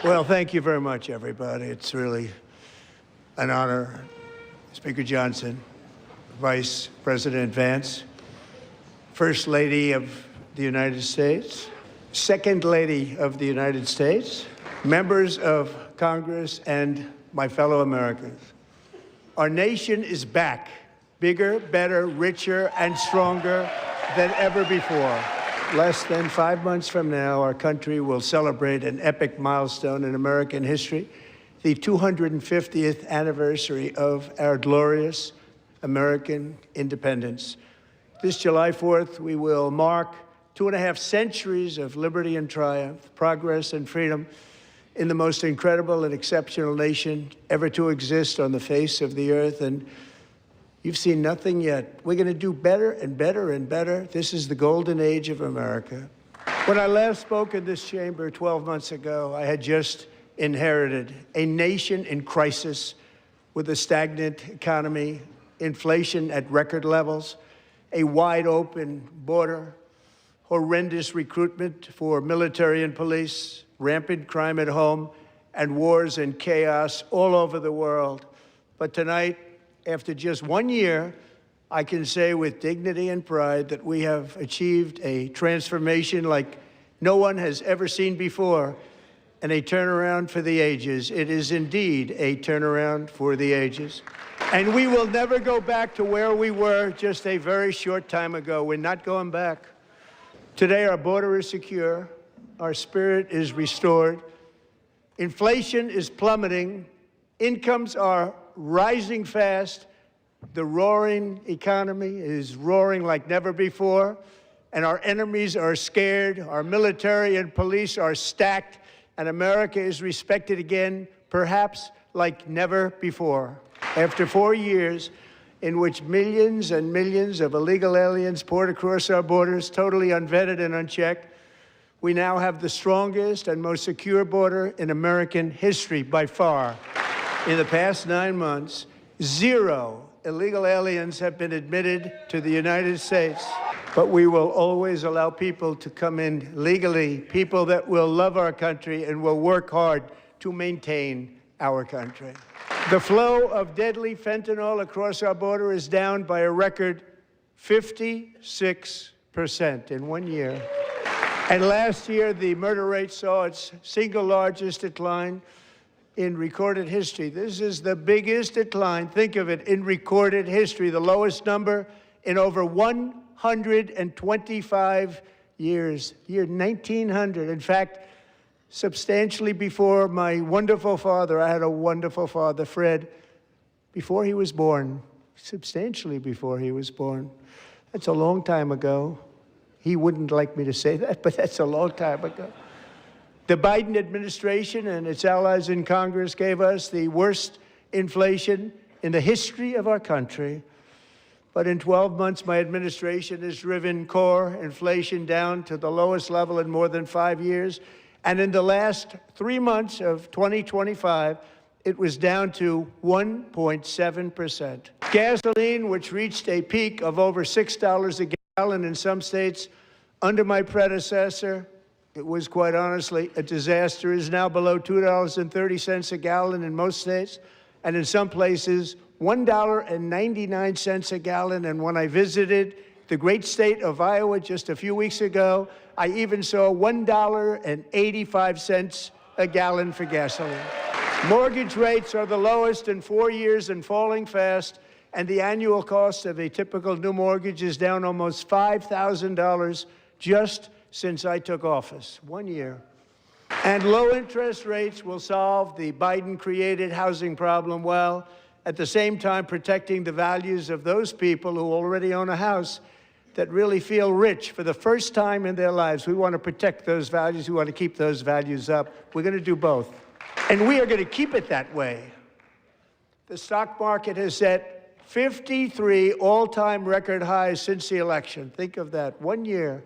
Well, thank you very much, everybody. It's really an honor. Speaker Johnson, Vice President Vance, First Lady of the United States, Second Lady of the United States, members of Congress, and my fellow Americans. Our nation is back, bigger, better, richer, and stronger than ever before. Less than 5 months from now, our country will celebrate an epic milestone in American history, the 250th anniversary of our glorious American independence. This July 4th, we will mark 2.5 centuries of liberty and triumph, progress and freedom in the most incredible and exceptional nation ever to exist on the face of the earth. And you've seen nothing yet. We're going to do better and better and better. This is the golden age of America. When I last spoke in this chamber 12 months ago, I had just inherited a nation in crisis with a stagnant economy, inflation at record levels, a wide open border, horrendous recruitment for military and police, rampant crime at home, and wars and chaos all over the world. But tonight, after just 1 year, I can say with dignity and pride that we have achieved a transformation like no one has ever seen before, and a turnaround for the ages. It is indeed a turnaround for the ages. And we will never go back to where we were just a very short time ago. We're not going back. Today, our border is secure. Our spirit is restored. Inflation is plummeting. Incomes are rising fast. The roaring economy is roaring like never before. And our enemies are scared. Our military and police are stacked. And America is respected again, perhaps like never before. After 4 years in which millions and millions of illegal aliens poured across our borders, totally unvetted and unchecked, we now have the strongest and most secure border in American history by far. In the past 9 months, 0 illegal aliens have been admitted to the United States. But we will always allow people to come in legally, people that will love our country and will work hard to maintain our country. The flow of deadly fentanyl across our border is down by a record 56% in 1 year. And last year, the murder rate saw its single largest decline in recorded history. This is the biggest decline, think of it, in recorded history, the lowest number in over 125 years, year 1900. In fact, substantially before my wonderful father, I had a wonderful father, Fred, before he was born, substantially before he was born. That's a long time ago. He wouldn't like me to say that, but that's a long time ago. The Biden administration and its allies in Congress gave us the worst inflation in the history of our country. But in 12 months, my administration has driven core inflation down to the lowest level in more than 5 years. And in the last 3 months of 2025, it was down to 1.7%. Gasoline, which reached a peak of over $6 a gallon in some states under my predecessor, it was quite honestly a disaster, is now below $2.30 a gallon in most states, and in some places, $1.99 a gallon. And when I visited the great state of Iowa just a few weeks ago, I even saw $1.85 a gallon for gasoline. Mortgage rates are the lowest in 4 years and falling fast, and the annual cost of a typical new mortgage is down almost $5,000 just since I took office, 1 year. And low interest rates will solve the Biden-created housing problem while at the same time protecting the values of those people who already own a house that really feel rich for the first time in their lives. We want to protect those values. We want to keep those values up. We're going to do both. And we are going to keep it that way. The stock market has set 53 all-time record highs since the election. Think of that, 1 year.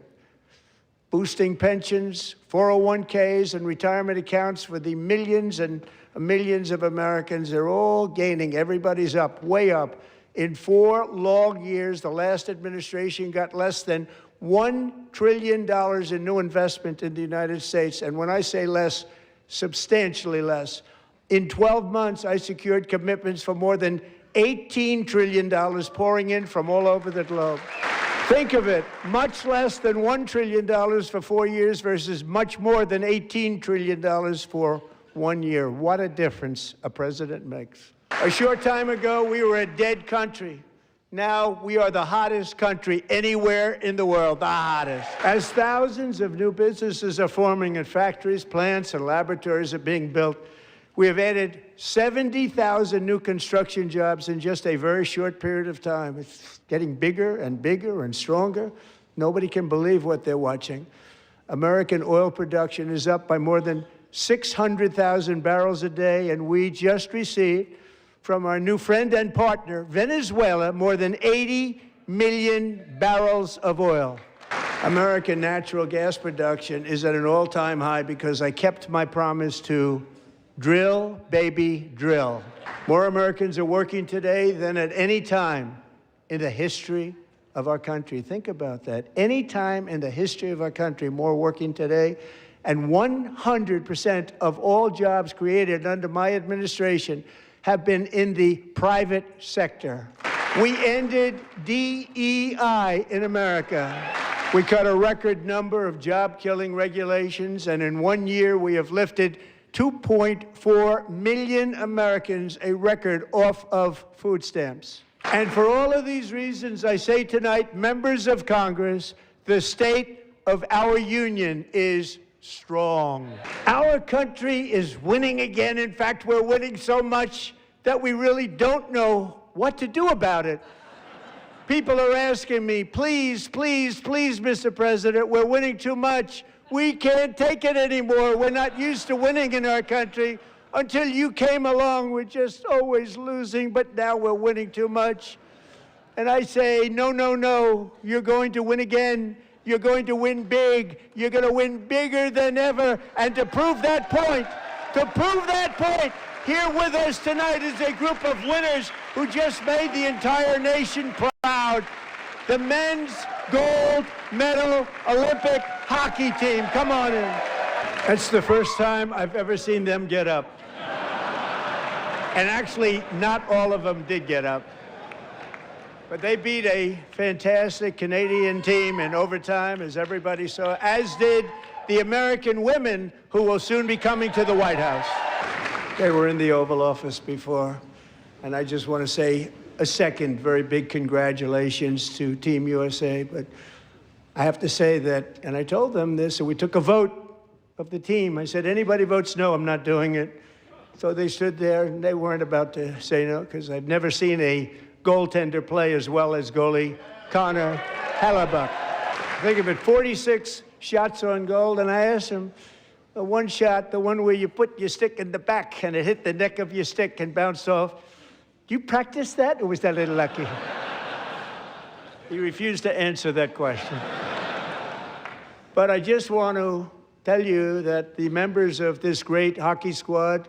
Boosting pensions, 401ks, and retirement accounts for the millions and millions of Americans. They're all gaining. Everybody's up, way up. In 4 long years, the last administration got less than $1 trillion in new investment in the United States. And when I say less, substantially less. In 12 months, I secured commitments for more than $18 trillion pouring in from all over the globe. Think of it, much less than $1 trillion for 4 years versus much more than $18 trillion for 1 year. What a difference a president makes. A short time ago, we were a dead country. Now we are the hottest country anywhere in the world, the hottest. As thousands of new businesses are forming in factories, plants, and laboratories are being built, we have added 70,000 new construction jobs in just a very short period of time. It's getting bigger and bigger and stronger. Nobody can believe what they're watching. American oil production is up by more than 600,000 barrels a day, and we just received from our new friend and partner, Venezuela, more than 80 million barrels of oil. American natural gas production is at an all-time high because I kept my promise to drill, baby, drill. More Americans are working today than at any time in the history of our country. Think about that. Any time in the history of our country, more working today. And 100% of all jobs created under my administration have been in the private sector. We ended DEI in America. We cut a record number of job-killing regulations, and in 1 year, we have lifted 2.4 million Americans, a record, off of food stamps. And for all of these reasons, I say tonight, members of Congress, the state of our union is strong. Our country is winning again. In fact, we're winning so much that we really don't know what to do about it. People are asking me, please, please, please, Mr. President, we're winning too much. We can't take it anymore. We're not used to winning in our country. Until you came along, we're just always losing, but now we're winning too much. And I say, no, no, no, you're going to win again. You're going to win big. You're going to win bigger than ever. And to prove that point, here with us tonight is a group of winners who just made the entire nation proud. The men's gold medal Olympic hockey team. Come on in. That's the first time I've ever seen them get up. And actually, not all of them did get up. But they beat a fantastic Canadian team in overtime, as everybody saw, as did the American women who will soon be coming to the White House. They were in the Oval Office before, and I just want to say a second very big congratulations to Team USA. But I have to say that, and I told them this, and we took a vote of the team. I said, anybody votes no, I'm not doing it. So they stood there, and they weren't about to say no, because I've never seen a goaltender play as well as goalie Connor Hellebuck. Think of it, 46 shots on goal, and I asked him, the one shot, the one where you put your stick in the back and it hit the neck of your stick and bounced off, do you practice that, or was that a little lucky? He refused to answer that question. But I just want to tell you that the members of this great hockey squad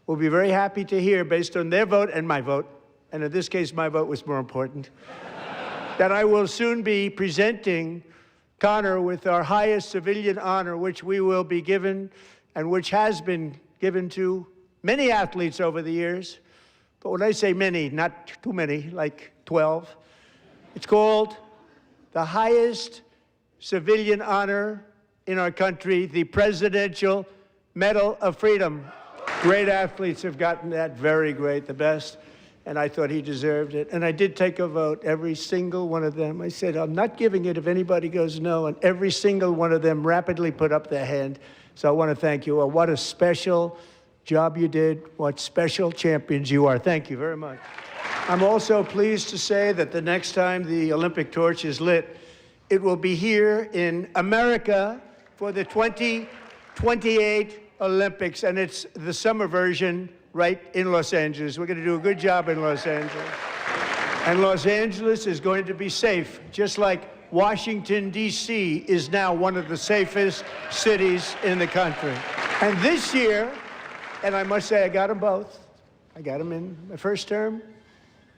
will be very happy to hear, based on their vote and my vote, and in this case, my vote was more important, that I will soon be presenting Connor with our highest civilian honor, which we will be given, and which has been given to many athletes over the years. But when I say many, not too many, like 12, it's called the highest civilian honor in our country, the Presidential Medal of Freedom. Great athletes have gotten that, very great, the best. And I thought he deserved it. And I did take a vote, every single one of them. I said, I'm not giving it if anybody goes no. And every single one of them rapidly put up their hand. So I want to thank you all. What a special job you did. What special champions you are. Thank you very much. I'm also pleased to say that the next time the Olympic torch is lit, it will be here in America for the 2028 Olympics. And it's the summer version right in Los Angeles. We're going to do a good job in Los Angeles. And Los Angeles is going to be safe, just like Washington, D.C. is now one of the safest cities in the country. And this year, and I must say I got them both. I got them in my first term,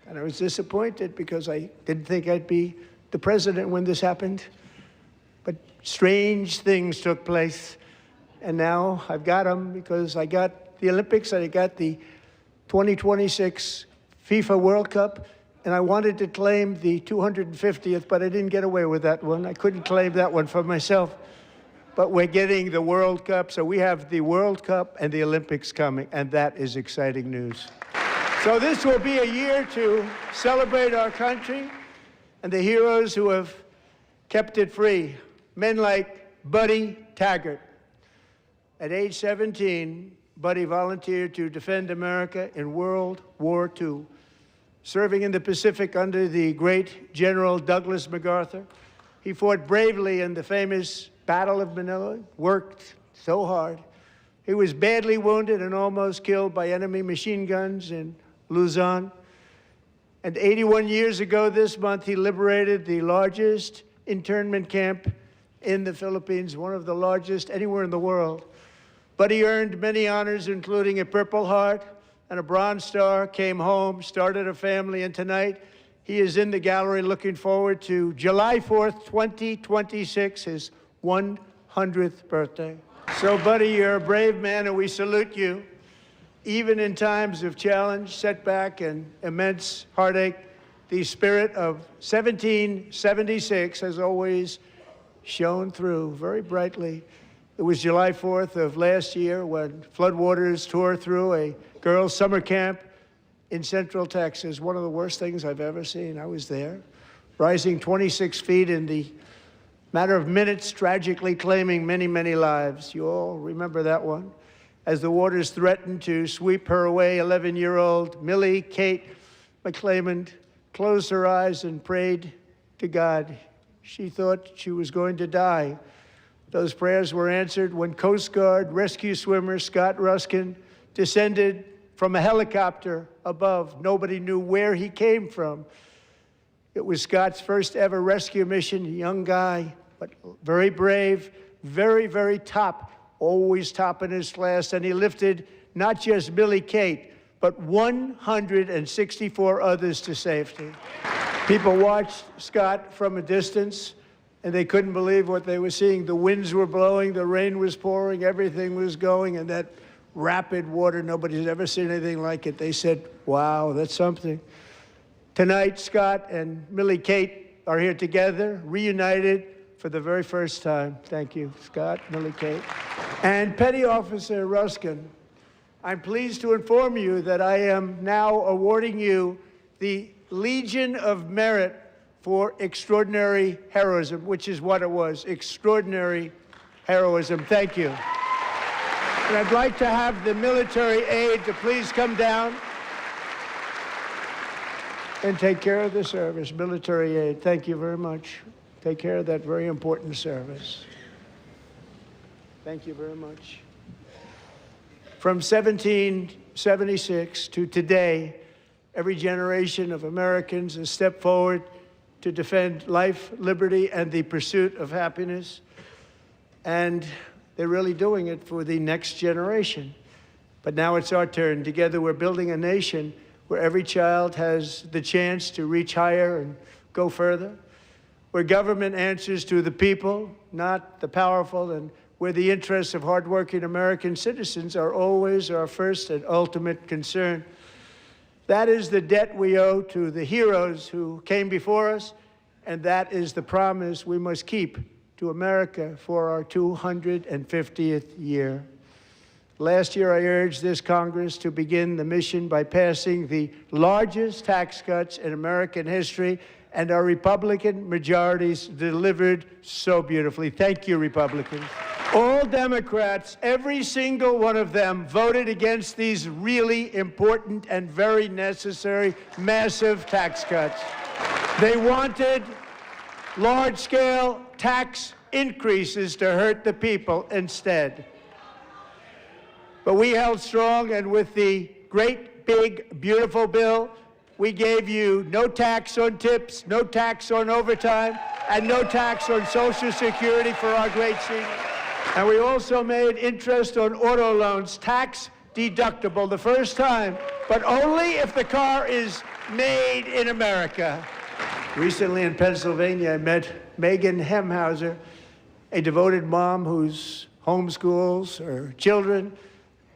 and I was disappointed because I didn't think I'd be the president when this happened. But strange things took place. and now I've got them because I got the Olympics and I got the 2026 FIFA World Cup, and I wanted to claim the 250th, but I didn't get away with that one. I couldn't claim that one for myself. But we're getting the World Cup, so we have the World Cup and the Olympics coming, and that is exciting news. So this will be a year to celebrate our country and the heroes who have kept it free. Men like Buddy Taggart. At age 17, Buddy volunteered to defend America in World War II, serving in the Pacific under the great General Douglas MacArthur. He fought bravely in the famous Battle of Manila, worked so hard. He was badly wounded and almost killed by enemy machine guns in Luzon. And 81 years ago this month, he liberated the largest internment camp in the Philippines, one of the largest anywhere in the world. But he earned many honors, including a Purple Heart and a Bronze Star, came home, started a family, and tonight he is in the gallery looking forward to July 4th, 2026, his 100th birthday. So, Buddy, you're a brave man, and we salute you. Even in times of challenge, setback, and immense heartache, the spirit of 1776 has always shone through very brightly. It was July 4th of last year when floodwaters tore through a girls' summer camp in Central Texas, one of the worst things I've ever seen. I was there, rising 26 feet in the matter of minutes, tragically claiming many, many lives. You all remember that one. As the waters threatened to sweep her away, 11-year-old Millie Kate McClelland closed her eyes and prayed to God. She thought she was going to die. Those prayers were answered when Coast Guard rescue swimmer Scott Ruskin descended from a helicopter above. Nobody knew where he came from. It was Scott's first ever rescue mission, a young guy, but very brave, very, very top, always top in his class, and he lifted not just Millie Kate, but 164 others to safety. People watched Scott from a distance, and they couldn't believe what they were seeing. The winds were blowing, the rain was pouring, everything was going, and that rapid water, nobody's ever seen anything like it. They said, wow, that's something. Tonight, Scott and Millie Kate are here together, reunited for the very first time. Thank you, Scott, Millie Kate. And Petty Officer Ruskin, I'm pleased to inform you that I am now awarding you the Legion of Merit for extraordinary heroism, which is what it was, extraordinary heroism. Thank you. And I'd like to have the military aide to please come down and take care of the service. Military aid, thank you very much. Take care of that very important service. Thank you very much. From 1776 to today, every generation of Americans has stepped forward to defend life, liberty, and the pursuit of happiness. And they're really doing it for the next generation. But now it's our turn. Together, we're building a nation where every child has the chance to reach higher and go further, where government answers to the people, not the powerful, and where the interests of hardworking American citizens are always our first and ultimate concern. That is the debt we owe to the heroes who came before us, and that is the promise we must keep to America for our 250th year. Last year, I urged this Congress to begin the mission by passing the largest tax cuts in American history, and our Republican majorities delivered so beautifully. Thank you, Republicans. All Democrats, every single one of them, voted against these really important and very necessary massive tax cuts. They wanted large-scale tax increases to hurt the people instead. But we held strong, and with the great, big, beautiful bill, we gave you no tax on tips, no tax on overtime, and no tax on Social Security for our great seniors. And we also made interest on auto loans tax deductible the first time, but only if the car is made in America. Recently in Pennsylvania, I met Megan Hemhauser, a devoted mom whose homeschools her children,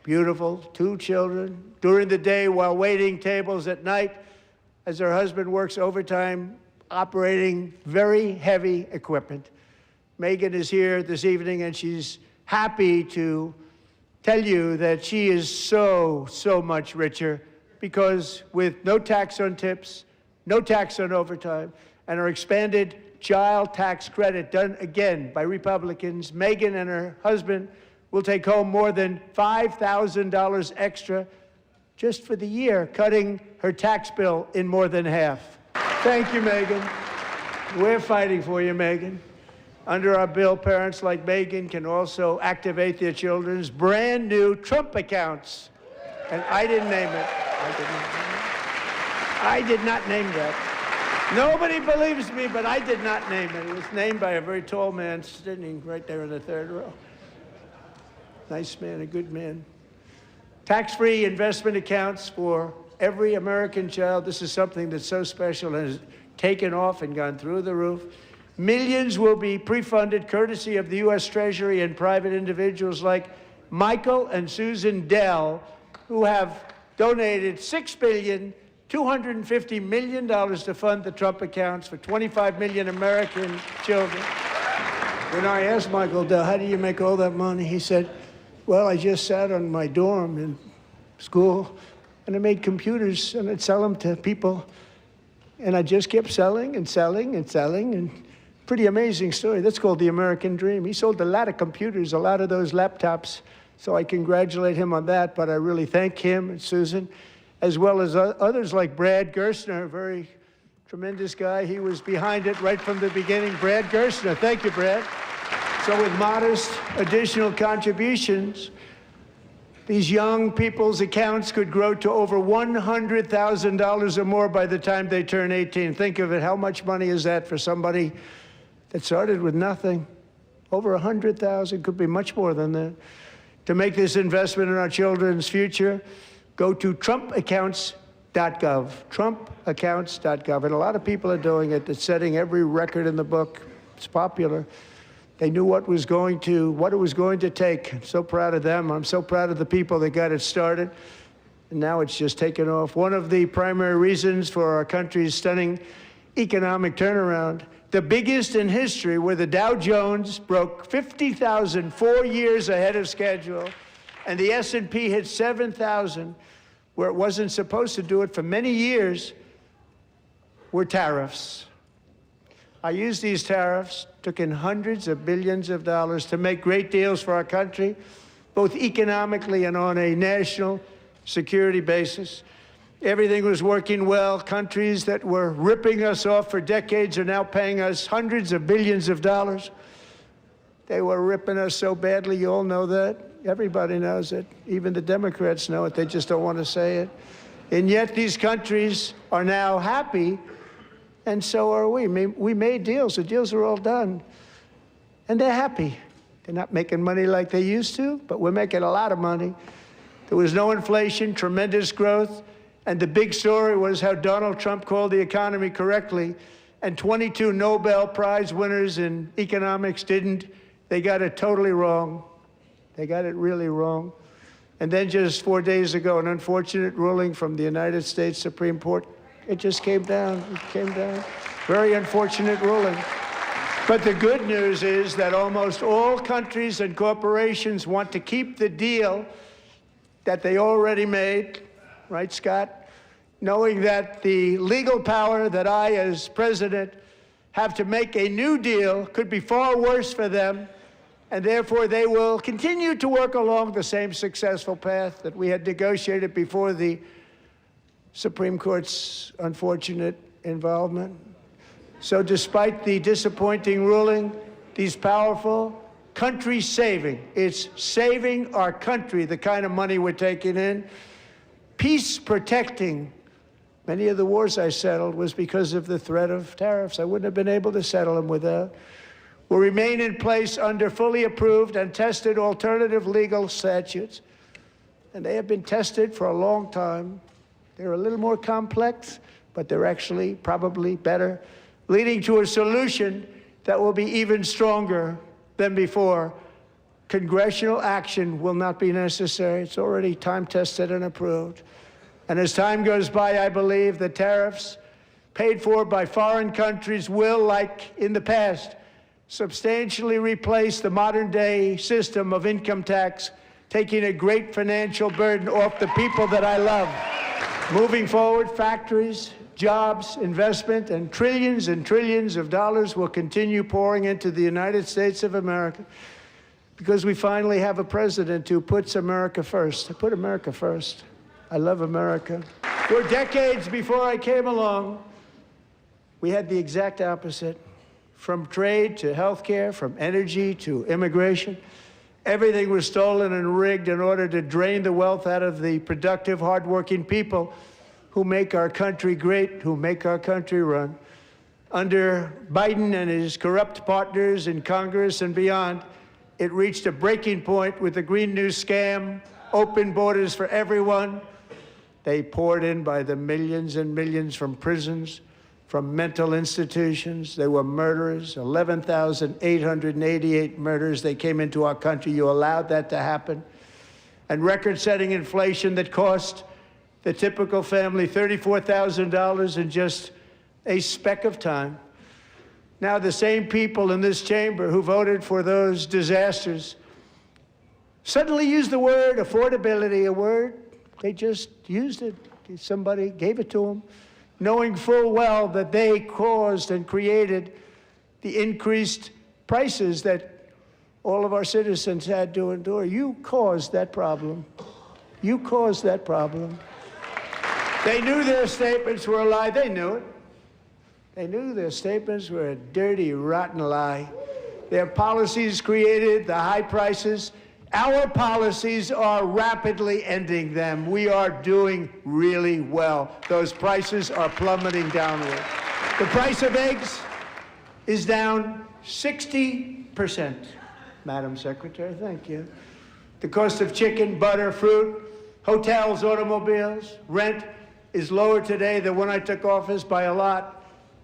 beautiful, 2 children, during the day while waiting tables at night as her husband works overtime operating very heavy equipment. Megan is here this evening, and she's happy to tell you that she is so much richer because with no tax on tips, no tax on overtime, and our expanded child tax credit done again by Republicans, Megan and her husband will take home more than $5,000 extra just for the year, cutting her tax bill in more than half. Thank you, Megan. We're fighting for you, Megan. Under our bill, parents like Megan can also activate their children's brand new Trump accounts. And I didn't name it. I did not name that. Nobody believes me, but I did not name it. It was named by a very tall man sitting right there in the 3rd row. Nice man, a good man. Tax-free investment accounts for every American child. This is something that's so special and has taken off and gone through the roof. Millions will be pre-funded courtesy of the U.S. Treasury and private individuals like Michael and Susan Dell, who have donated $6.25 billion to fund the Trump accounts for 25 million American children. When I asked Michael Dell, how do you make all that money? He said, well, I just sat on my dorm in school, and I made computers, and I'd sell them to people. And I just kept selling and selling and selling, and pretty amazing story. That's called the American dream. He sold a lot of computers, a lot of those laptops, so I congratulate him on that, but I really thank him and Susan, as well as others like Brad Gerstner, a very tremendous guy. He was behind it right from the beginning. Brad Gerstner, thank you, Brad. So with modest additional contributions, these young people's accounts could grow to over $100,000 or more by the time they turn 18. Think of it, how much money is that for somebody that started with nothing? Over 100,000, could be much more than that. To make this investment in our children's future, go to trumpaccounts.gov, trumpaccounts.gov. And a lot of people are doing it. It's setting every record in the book. It's popular. They knew what it was going to take. I'm so proud of them. I'm so proud of the people that got it started. And now it's just taken off. One of the primary reasons for our country's stunning economic turnaround, the biggest in history, where the Dow Jones broke 50,000 4 years ahead of schedule, and the S&P hit 7,000, where it wasn't supposed to do it for many years, were tariffs. I used these tariffs, took in hundreds of billions of dollars to make great deals for our country, both economically and on a national security basis. Everything was working well. Countries that were ripping us off for decades are now paying us hundreds of billions of dollars. They were ripping us so badly, you all know that. Everybody knows it. Even the Democrats know it. They just don't want to say it. And yet these countries are now happy, and so are we. We made deals. The deals are all done. And they're happy. They're not making money like they used to, but we're making a lot of money. There was no inflation, tremendous growth, and the big story was how Donald Trump called the economy correctly, and 22 Nobel Prize winners in economics didn't. They got it totally wrong. They got it really wrong. And then just 4 days ago, an unfortunate ruling from the United States Supreme Court. It just came down. It came down. Very unfortunate ruling. But the good news is that almost all countries and corporations want to keep the deal that they already made, right, Scott? Knowing that the legal power that I, as president, have to make a new deal could be far worse for them, and therefore they will continue to work along the same successful path that we had negotiated before the Supreme Court's unfortunate involvement. So despite the disappointing ruling, these powerful country-saving, it's saving our country, the kind of money we're taking in, peace-protecting. Many of the wars I settled was because of the threat of tariffs. I wouldn't have been able to settle them without. Will remain in place under fully approved and tested alternative legal statutes. And they have been tested for a long time. They're a little more complex, but they're actually probably better, leading to a solution that will be even stronger than before. Congressional action will not be necessary. It's already time-tested and approved. And as time goes by, I believe the tariffs paid for by foreign countries will, like in the past, substantially replace the modern-day system of income tax, taking a great financial burden off the people that I love. Moving forward, factories, jobs, investment, and trillions of dollars will continue pouring into the United States of America because we finally have a president who puts America first. I put America first. I love America. For decades before I came along, we had the exact opposite. From trade to healthcare, from energy to immigration, everything was stolen and rigged in order to drain the wealth out of the productive, hardworking people who make our country great, who make our country run. Under Biden and his corrupt partners in Congress and beyond, it reached a breaking point with the Green New scam, open borders for everyone. They poured in by the millions and millions from prisons, from mental institutions. They were murderers, 11,888 murders. They came into our country. You allowed that to happen. And record-setting inflation that cost the typical family $34,000 in just a speck of time. Now the same people in this chamber who voted for those disasters suddenly used the word affordability, a word, they just used it. Somebody gave it to them, knowing full well that they caused and created the increased prices that all of our citizens had to endure. You caused that problem. You caused that problem. They knew their statements were a lie. They knew it. They knew their statements were a dirty, rotten lie. Their policies created the high prices. Our policies are rapidly ending them. We are doing really well. Those prices are plummeting downward. The price of eggs is down 60%. Madam Secretary, thank you. The cost of chicken, butter, fruit, hotels, automobiles, rent is lower today than when I took office by a lot.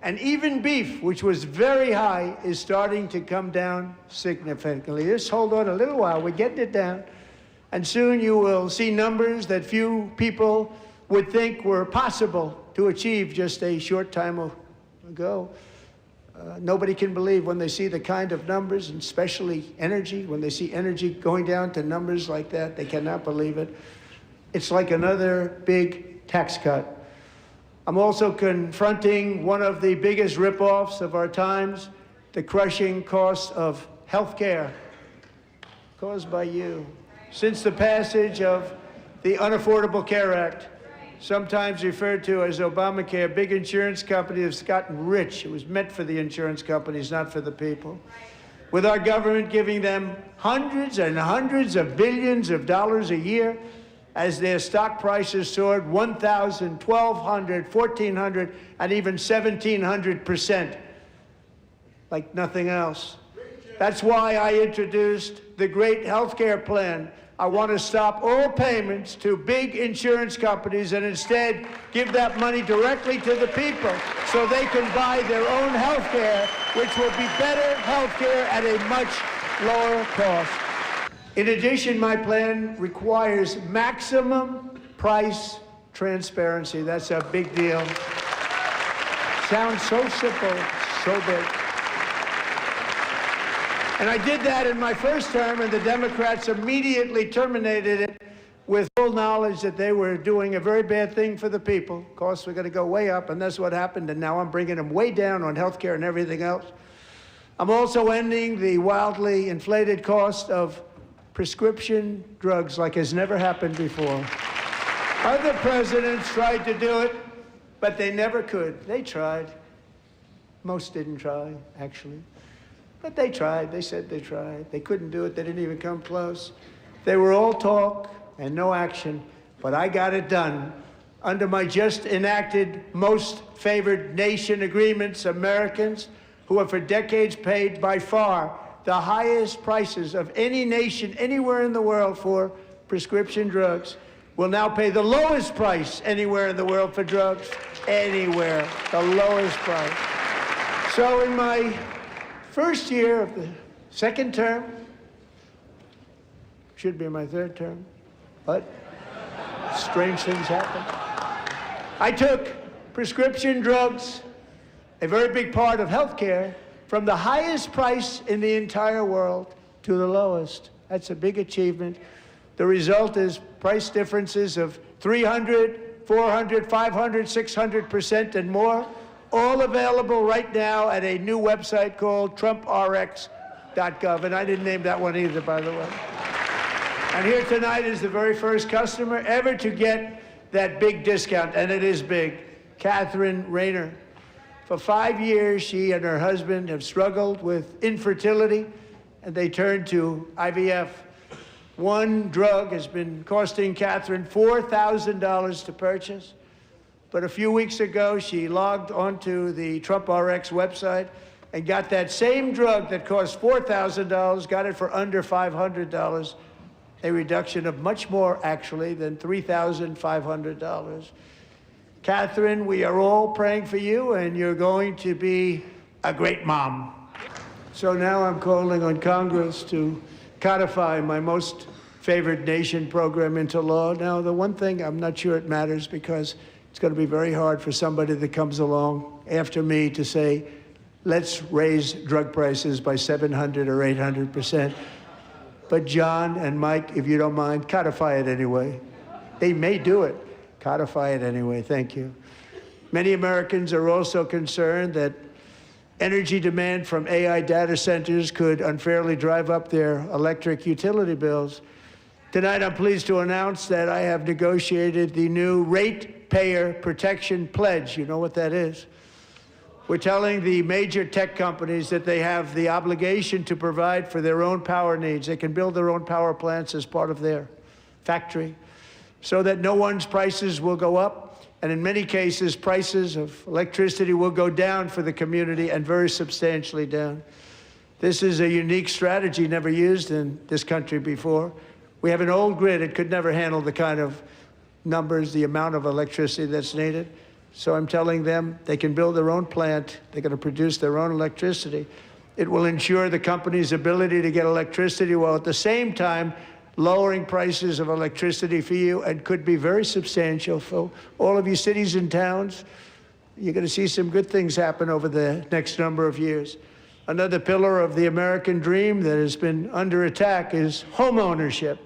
And even beef, which was very high, is starting to come down significantly. Just hold on a little while. We're getting it down. And soon you will see numbers that few people would think were possible to achieve just a short time ago. Nobody can believe when they see the kind of numbers, and especially energy, when they see energy going down to numbers like that, they cannot believe it. It's like another big tax cut. I'm also confronting one of the biggest ripoffs of our times, the crushing cost of health care caused by you. Since the passage of the Unaffordable Care Act, sometimes referred to as Obamacare, big insurance companies have gotten rich. It was meant for the insurance companies, not for the people. With our government giving them hundreds and hundreds of billions of dollars a year, as their stock prices soared 1,000, 1,200, 1,400, and even 1,700%, like nothing else. That's why I introduced the great health care plan. I want to stop all payments to big insurance companies and instead give that money directly to the people so they can buy their own health care, which will be better health care at a much lower cost. In addition, my plan requires maximum price transparency. That's a big deal. Sounds so simple, so big. And I did that in my first term, and the Democrats immediately terminated it with full knowledge that they were doing a very bad thing for the people. Of course, we're going to go way up, and that's what happened, and now I'm bringing them way down on health care and everything else. I'm also ending the wildly inflated cost of prescription drugs like has never happened before. Other presidents tried to do it, but they never could. They tried. Most didn't try, actually. But they tried. They said they tried. They couldn't do it. They didn't even come close. They were all talk and no action, but I got it done. Under my just enacted most favored nation agreements, Americans who have for decades paid by far the highest prices of any nation anywhere in the world for prescription drugs will now pay the lowest price anywhere in the world for drugs. Anywhere, the lowest price. So in my first year of the second term, Should be my third term, but strange things happen. I took prescription drugs, a very big part of healthcare, from the highest price in the entire world to the lowest. That's a big achievement. The result is price differences of 300, 400, 500, 600% and more, all available right now at a new website called TrumpRx.gov. And I didn't name that one either, by the way. And here tonight is the very first customer ever to get that big discount, and it is big, Catherine Rayner. For 5 years, she and her husband have struggled with infertility, and they turned to IVF. One drug has been costing Catherine $4,000 to purchase. But a few weeks ago, she logged onto the TrumpRx website and got that same drug that cost $4,000, got it for under $500, a reduction of much more, actually, than $3,500. Catherine, we are all praying for you, and you're going to be a great mom. So now I'm calling on Congress to codify my most favored nation program into law. Now, the one thing, I'm not sure it matters, because it's going to be very hard for somebody that comes along after me to say, let's raise drug prices by 700 or 800%. But John and Mike, if you don't mind, codify it anyway. They may do it. Codify it anyway. Thank you. Many Americans are also concerned that energy demand from AI data centers could unfairly drive up their electric utility bills. Tonight, I'm pleased to announce that I have negotiated the new Ratepayer Protection Pledge. You know what that is? We're telling the major tech companies that they have the obligation to provide for their own power needs. They can build their own power plants as part of their factory, so that no one's prices will go up. And in many cases, prices of electricity will go down for the community, and very substantially down. This is a unique strategy never used in this country before. We have an old grid. It could never handle the kind of numbers, the amount of electricity that's needed. So I'm telling them they can build their own plant. They're going to produce their own electricity. It will ensure the company's ability to get electricity while at the same time lowering prices of electricity for you, and could be very substantial for all of you cities and towns. You're going to see some good things happen over the next number of years. Another pillar of the American dream that has been under attack is home ownership.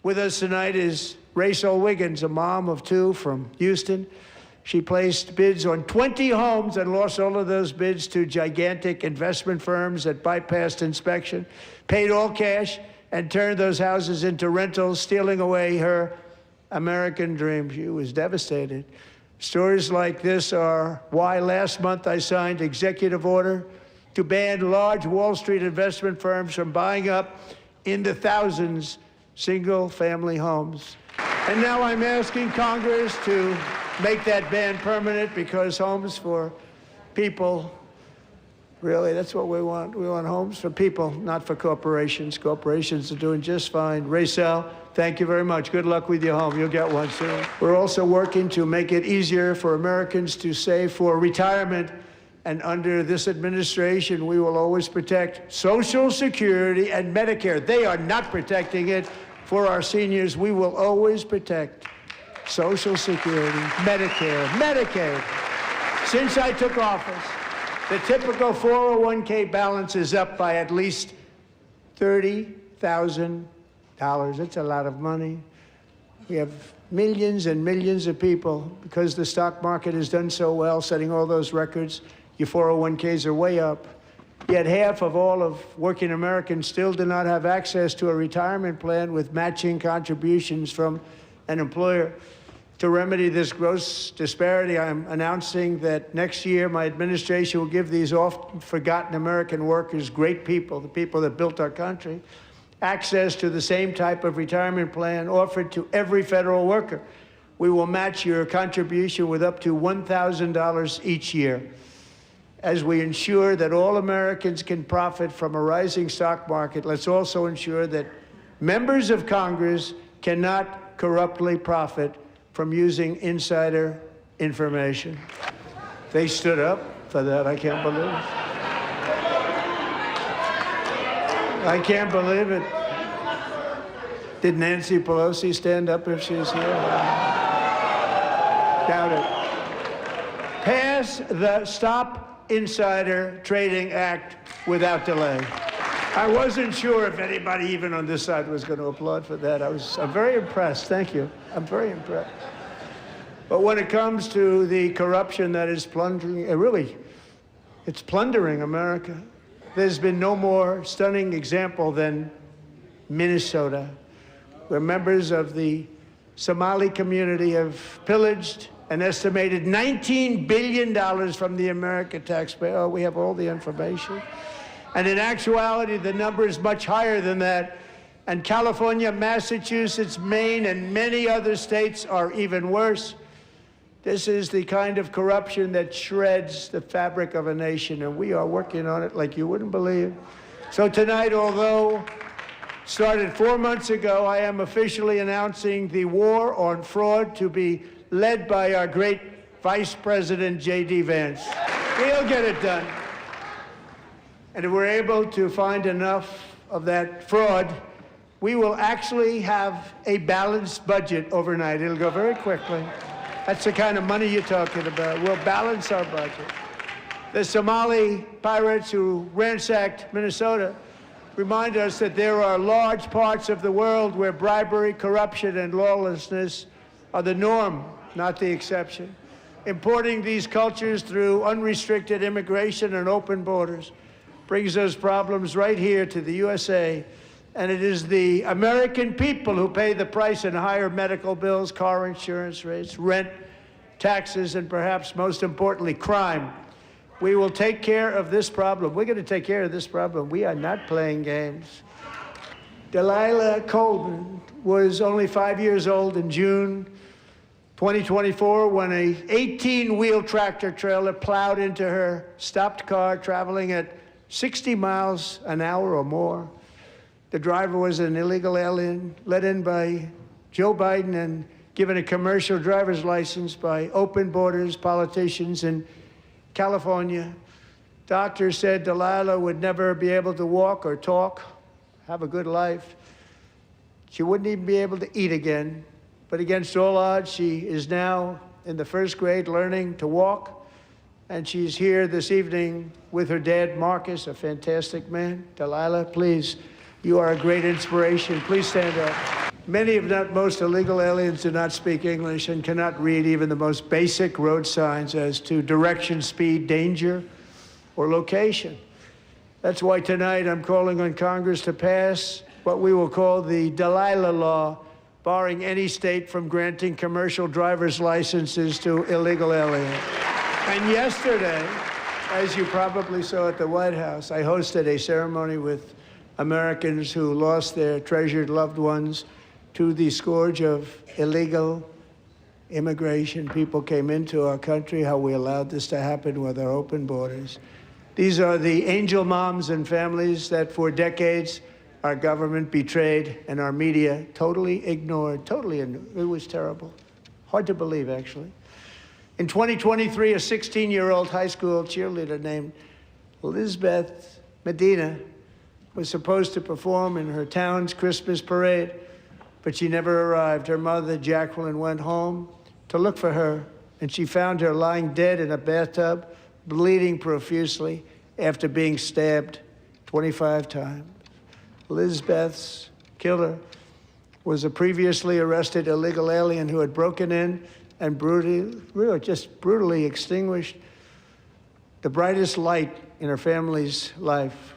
With us tonight is Rachel Wiggins, a mom of two from Houston. She placed bids on 20 homes and lost all of those bids to gigantic investment firms that bypassed inspection, paid all cash, and turned those houses into rentals, stealing away her American dream. She was devastated. Stories like this are why last month I signed executive order to ban large Wall Street investment firms from buying up in the thousands single-family homes. And now I'm asking Congress to make that ban permanent, because homes for people, really, that's what we want. We want homes for people, not for corporations. Corporations are doing just fine. Rachel, thank you very much. Good luck with your home. You'll get one soon. We're also working to make it easier for Americans to save for retirement. And under this administration, we will always protect Social Security and Medicare. They are not protecting it for our seniors. We will always protect Social Security, Medicare, Medicaid. Since I took office, the typical 401k balance is up by at least $30,000. That's a lot of money. We have millions and millions of people, because the stock market has done so well, setting all those records. Your 401ks are way up. Yet half of all of working Americans still do not have access to a retirement plan with matching contributions from an employer. To remedy this gross disparity, I'm announcing that next year my administration will give these often forgotten American workers, great people, the people that built our country, access to the same type of retirement plan offered to every federal worker. We will match your contribution with up to $1,000 each year. As we ensure that all Americans can profit from a rising stock market, let's also ensure that members of Congress cannot corruptly profit from using insider information. They stood up for that. I can't believe it. I can't believe it. Did Nancy Pelosi stand up if she's here? Doubt it. Pass the Stop Insider Trading Act without delay. I wasn't sure if anybody even on this side was going to applaud for that. I'm very impressed. Thank you. I'm very impressed. But when it comes to the corruption that is plundering, it's plundering America. There's been no more stunning example than Minnesota, where members of the Somali community have pillaged an estimated $19 billion from the American taxpayer. Oh, we have all the information. And in actuality, the number is much higher than that. And California, Massachusetts, Maine, and many other states are even worse. This is the kind of corruption that shreds the fabric of a nation, and we are working on it like you wouldn't believe. So tonight, although started 4 months ago, I am officially announcing the war on fraud to be led by our great Vice President, J.D. Vance. We'll get it done. And if we're able to find enough of that fraud, we will actually have a balanced budget overnight. It'll go very quickly. That's the kind of money you're talking about. We'll balance our budget. The Somali pirates who ransacked Minnesota remind us that there are large parts of the world where bribery, corruption, and lawlessness are the norm, not the exception. Importing these cultures through unrestricted immigration and open borders brings those problems right here to the USA. And it is the American people who pay the price in higher medical bills, car insurance rates, rent, taxes, and perhaps most importantly, crime. We will take care of this problem. We're going to take care of this problem. We are not playing games. Delilah Coleman was only 5 years old in June 2024 when a 18-wheel tractor trailer plowed into her stopped car traveling at 60 miles an hour or more. The driver was an illegal alien let in by Joe Biden and given a commercial driver's license by open borders politicians in California. Doctors said Delilah would never be able to walk or talk, have a good life. She wouldn't even be able to eat again. But against all odds, she is now in the first grade learning to walk. And she's here this evening with her dad, Marcus, a fantastic man. Delilah, please. You are a great inspiration. Please stand up. Many, if not most, illegal aliens do not speak English and cannot read even the most basic road signs as to direction, speed, danger, or location. That's why tonight I'm calling on Congress to pass what we will call the Delilah Law, barring any state from granting commercial driver's licenses to illegal aliens. And yesterday, as you probably saw at the White House, I hosted a ceremony with Americans who lost their treasured loved ones to the scourge of illegal immigration. People came into our country, how we allowed this to happen with our open borders. These are the angel moms and families that for decades our government betrayed and our media totally ignored. It was terrible. Hard to believe, actually. In 2023, a 16-year-old high school cheerleader named Elizabeth Medina was supposed to perform in her town's Christmas parade, but she never arrived. Her mother, Jacqueline, went home to look for her, and she found her lying dead in a bathtub, bleeding profusely after being stabbed 25 times. Elizabeth's killer was a previously arrested illegal alien who had broken in and brutally extinguished the brightest light in her family's life,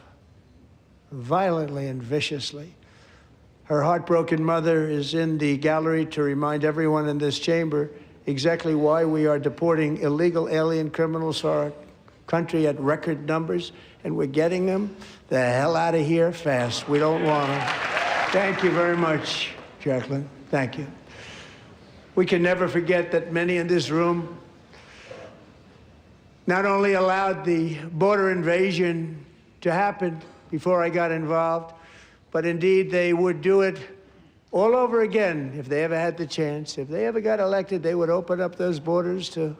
violently and viciously. Her heartbroken mother is in the gallery to remind everyone in this chamber exactly why we are deporting illegal alien criminals to our country at record numbers, and we're getting them the hell out of here fast. We don't want them. Thank you very much, Jacqueline. Thank you. We can never forget that many in this room not only allowed the border invasion to happen before I got involved, but indeed they would do it all over again if they ever had the chance. If they ever got elected, they would open up those borders to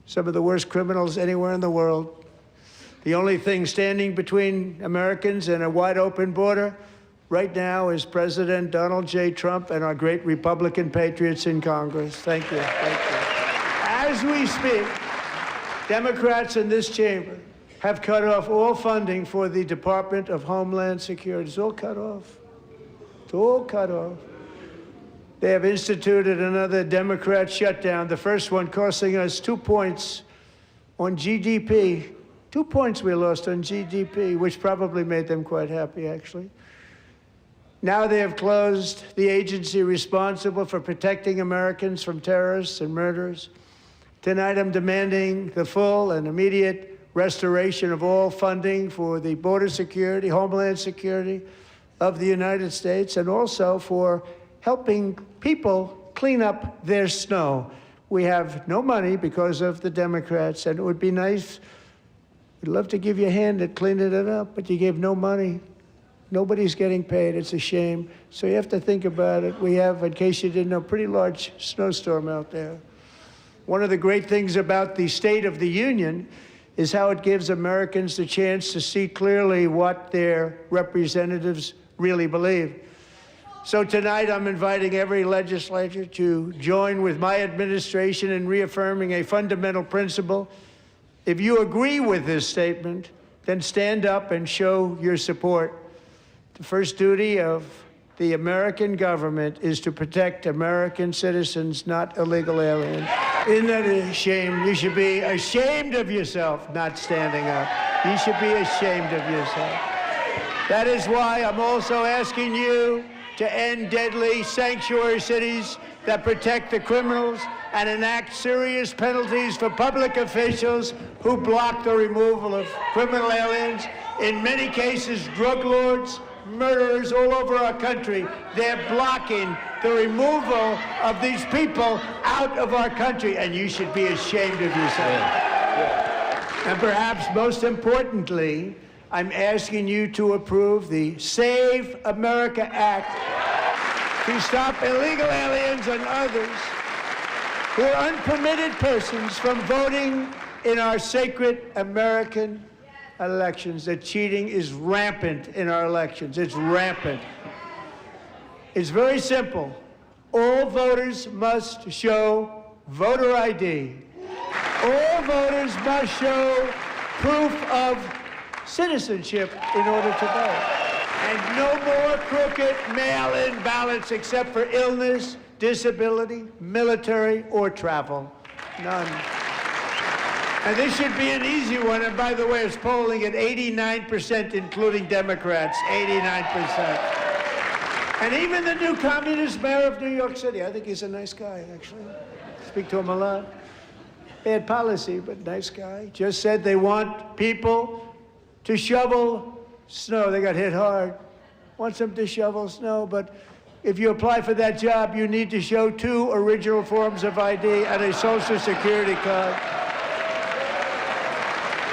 some of the worst criminals anywhere in the world. The only thing standing between Americans and a wide open border right now is President Donald J. Trump and our great Republican patriots in Congress. Thank you. Thank you. As we speak, Democrats in this chamber have cut off all funding for the Department of Homeland Security. It's all cut off. It's all cut off. They have instituted another Democrat shutdown, the first one costing us 2 points on GDP. 2 points we lost on GDP, which probably made them quite happy, actually. Now they have closed the agency responsible for protecting Americans from terrorists and murderers. Tonight I'm demanding the full and immediate restoration of all funding for the border security, homeland security of the United States, and also for helping people clean up their snow. We have no money because of the Democrats, and it would be nice, we'd love to give you a hand at cleaning it up, but you gave no money. Nobody's getting paid. It's a shame. So you have to think about it. We have, in case you didn't know, a pretty large snowstorm out there. One of the great things about the State of the Union is how it gives Americans the chance to see clearly what their representatives really believe. So tonight I'm inviting every legislator to join with my administration in reaffirming a fundamental principle. If you agree with this statement, then stand up and show your support. The first duty of the American government is to protect American citizens, not illegal aliens. Isn't that a shame? You should be ashamed of yourself not standing up. You should be ashamed of yourself. That is why I'm also asking you to end deadly sanctuary cities that protect the criminals and enact serious penalties for public officials who block the removal of criminal aliens. In many cases, drug lords, murderers all over our country, they're blocking the removal of these people out of our country, and you should be ashamed of yourself. And perhaps most importantly, I'm asking you to approve the Save America Act to stop illegal aliens and others who are unpermitted persons from voting in our sacred American elections. That cheating is rampant in our elections. It's rampant. It's very simple. All voters must show voter ID. All voters must show proof of citizenship in order to vote. And no more crooked mail-in ballots except for illness, disability, military, or travel. None. And this should be an easy one. And by the way, it's polling at 89%, including Democrats, 89%. And even the new communist mayor of New York City, I think he's a nice guy, actually. Speak to him a lot. Bad policy, but nice guy. Just said they want people to shovel snow. They got hit hard. Wants them to shovel snow, but if you apply for that job, you need to show 2 original forms of ID and a Social Security card.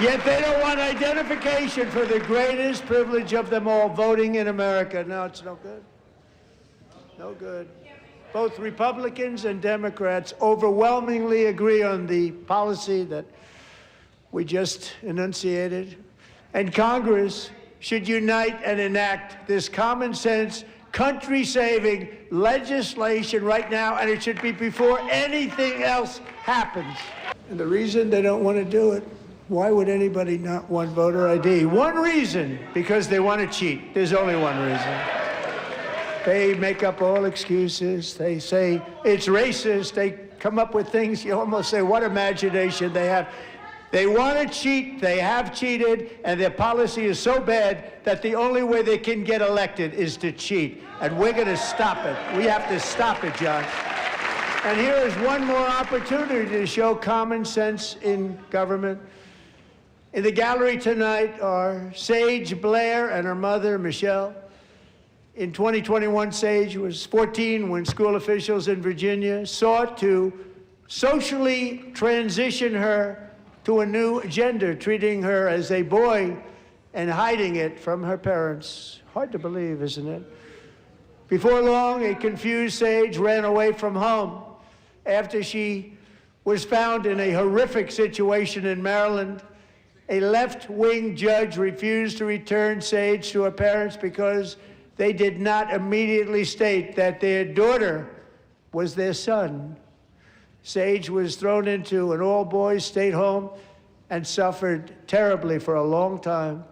Yet they don't want identification for the greatest privilege of them all, voting in America. No, it's no good. No good. Both Republicans and Democrats overwhelmingly agree on the policy that we just enunciated. And Congress should unite and enact this common sense, country-saving legislation right now, and it should be before anything else happens. And the reason they don't want to do it, why would anybody not want voter ID? One reason, because they want to cheat. There's only one reason. They make up all excuses. They say it's racist. They come up with things you almost say, what imagination they have. They want to cheat, they have cheated, and their policy is so bad that the only way they can get elected is to cheat. And we're going to stop it. We have to stop it, John. And here is one more opportunity to show common sense in government. In the gallery tonight are Sage Blair and her mother, Michelle. In 2021, Sage was 14 when school officials in Virginia sought to socially transition her to a new gender, treating her as a boy and hiding it from her parents. Hard to believe, isn't it? Before long, a confused Sage ran away from home after she was found in a horrific situation in Maryland. A left-wing judge refused to return Sage to her parents because they did not immediately state that their daughter was their son. Sage was thrown into an all-boys state home and suffered terribly for a long time.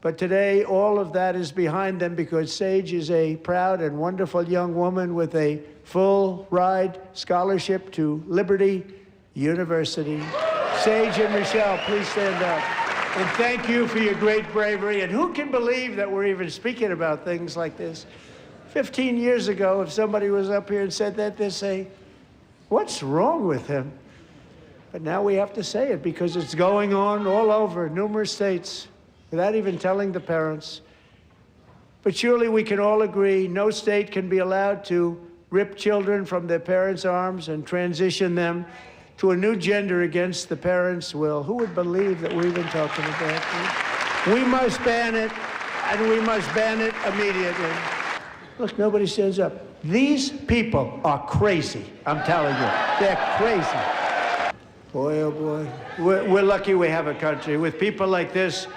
But today, all of that is behind them because Sage is a proud and wonderful young woman with a full-ride scholarship to Liberty University. Sage and Michelle, please stand up. And thank you for your great bravery. And who can believe that we're even speaking about things like this? 15 years ago, if somebody was up here and said that, they'd say, what's wrong with him? But now we have to say it because it's going on all over numerous states without even telling the parents. But surely we can all agree no state can be allowed to rip children from their parents' arms and transition them to a new gender against the parents' will. Who would believe that we're even talking about this? We must ban it, and we must ban it immediately. Look, nobody stands up. These people are crazy, I'm telling you. They're crazy. Boy, oh boy. We're lucky we have a country. With people like this,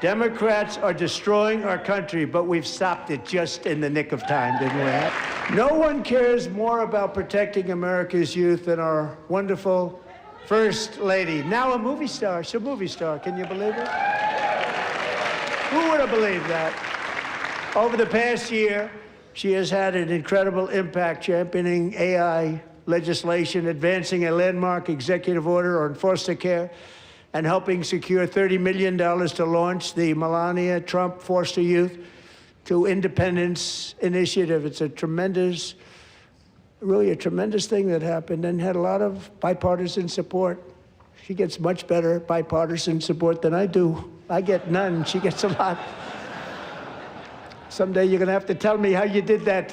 Democrats are destroying our country, but we've stopped it just in the nick of time, didn't we? No one cares more about protecting America's youth than our wonderful First Lady. Now a movie star. She's a movie star. Can you believe it? Who would have believed that? Over the past year, she has had an incredible impact championing AI legislation, advancing a landmark executive order on foster care, and helping secure $30 million to launch the Melania Trump Foster Youth to Independence Initiative. It's a tremendous, really a tremendous thing that happened and had a lot of bipartisan support. She gets much better bipartisan support than I do. I get none, she gets a lot. Someday you're gonna have to tell me how you did that.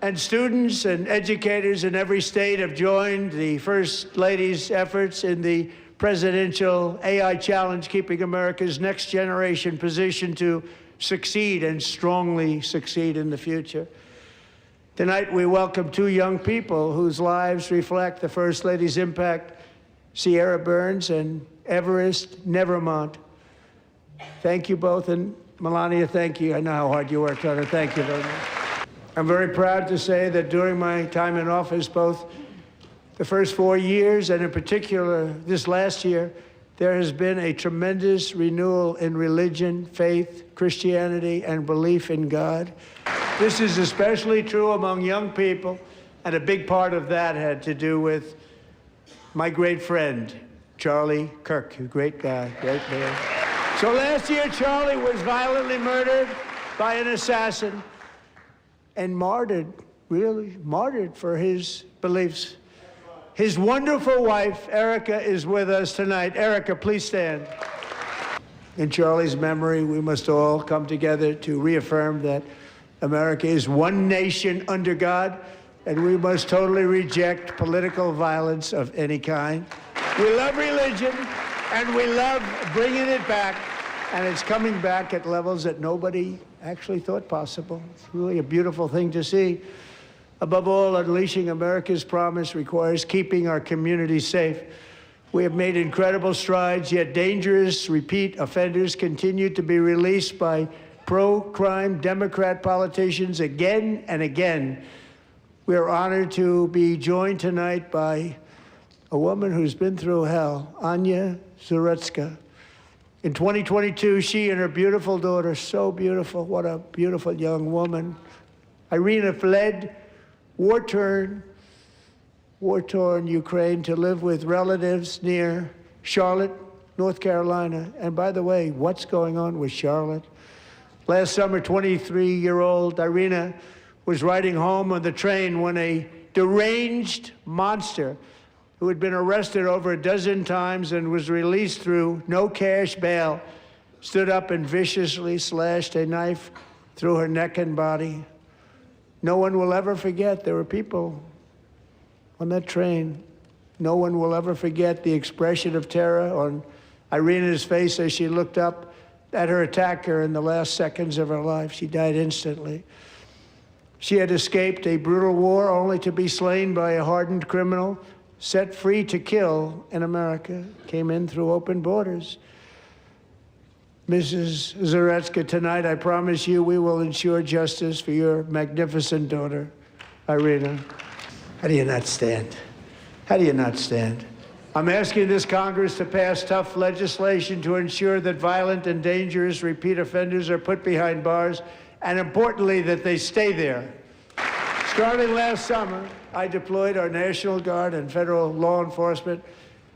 And students and educators in every state have joined the First Lady's efforts in the presidential AI challenge, keeping America's next generation positioned to succeed and strongly succeed in the future. Tonight, we welcome two young people whose lives reflect the First Lady's impact, Sierra Burns and Everest Nevermont. Thank you both, and Melania, thank you. I know how hard you worked on it. Thank you very much. I'm very proud to say that during my time in office, both the first 4 years, and in particular this last year, there has been a tremendous renewal in religion, faith, Christianity, and belief in God. This is especially true among young people, and a big part of that had to do with my great friend, Charlie Kirk, a great guy, great man. So last year, Charlie was violently murdered by an assassin and martyred, really martyred for his beliefs. His wonderful wife, Erica, is with us tonight. Erica, please stand. In Charlie's memory, we must all come together to reaffirm that America is one nation under God, and we must totally reject political violence of any kind. We love religion, and we love bringing it back, and it's coming back at levels that nobody actually thought possible. It's really a beautiful thing to see. Above all, unleashing America's promise requires keeping our communities safe. We have made incredible strides, yet dangerous repeat offenders continue to be released by pro-crime Democrat politicians again and again. We are honored to be joined tonight by a woman who's been through hell, Anya Zarutska. In 2022, she and her beautiful daughter, so beautiful, what a beautiful young woman, Irina, fled war-torn Ukraine to live with relatives near Charlotte, North Carolina. And by the way, what's going on with Charlotte? Last summer, 23-year-old Irina was riding home on the train when a deranged monster who had been arrested over a dozen times and was released through no cash bail stood up and viciously slashed a knife through her neck and body. No one will ever forget, there were people on that train. No one will ever forget the expression of terror on Irina's face as she looked up at her attacker in the last seconds of her life. She died instantly. She had escaped a brutal war only to be slain by a hardened criminal, set free to kill in America, came in through open borders. Mrs. Zaretsky, tonight I promise you we will ensure justice for your magnificent daughter, Irina. How do you not stand? How do you not stand? I'm asking this Congress to pass tough legislation to ensure that violent and dangerous repeat offenders are put behind bars, and importantly, that they stay there. Starting last summer, I deployed our National Guard and federal law enforcement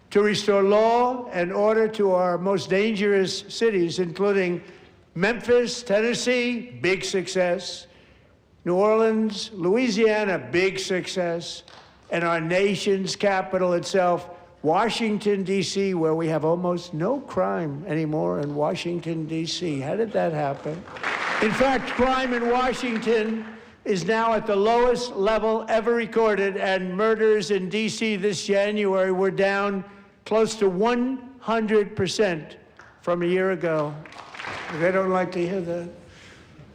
to restore law and order to our most dangerous cities, including Memphis, Tennessee, big success, New Orleans, Louisiana, big success, and our nation's capital itself, Washington, D.C., where we have almost no crime anymore in Washington, D.C. How did that happen? In fact, crime in Washington is now at the lowest level ever recorded, and murders in D.C. this January were down close to 100% from a year ago. They don't like to hear that.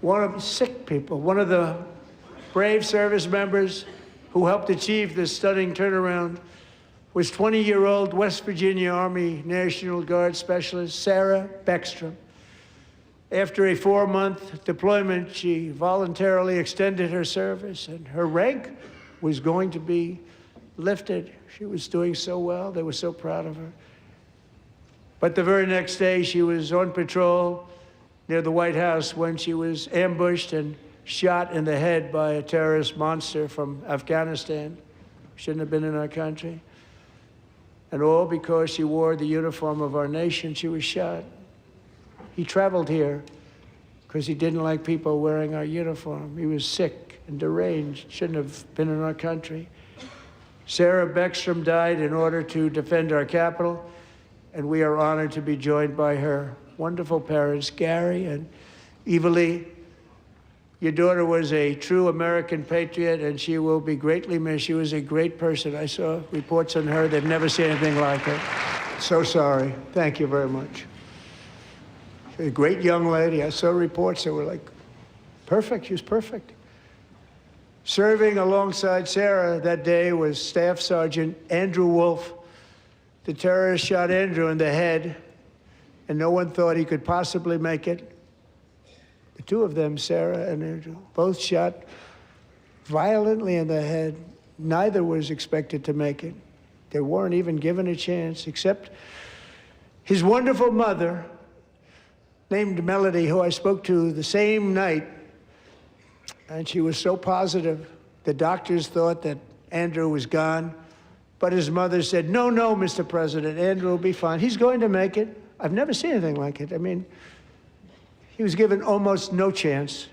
One of the brave service members who helped achieve this stunning turnaround was 20-year-old West Virginia Army National Guard Specialist Sarah Beckstrom. After a 4-month deployment, she voluntarily extended her service, and her rank was going to be lifted. She was doing so well. They were so proud of her. But the very next day, she was on patrol near the White House when she was ambushed and shot in the head by a terrorist monster from Afghanistan. Shouldn't have been in our country. And all because she wore the uniform of our nation, she was shot. He traveled here because he didn't like people wearing our uniform. He was sick and deranged, shouldn't have been in our country. Sarah Beckstrom died in order to defend our capital, and we are honored to be joined by her wonderful parents, Gary and Evalie. Your daughter was a true American patriot, and she will be greatly missed. She was a great person. I saw reports on her. They've never seen anything like her. So sorry. Thank you very much. A great young lady. I saw reports that were like, perfect. She was perfect. Serving alongside Sarah that day was Staff Sergeant Andrew Wolf. The terrorist shot Andrew in the head, and no one thought he could possibly make it. The two of them, Sarah and Andrew, both shot violently in the head. Neither was expected to make it. They weren't even given a chance, except his wonderful mother, named Melody, who I spoke to the same night, and she was so positive. The doctors thought that Andrew was gone, but his mother said, no, Mr. President, Andrew will be fine. He's going to make it. I've never seen anything like it. I mean, he was given almost no chance.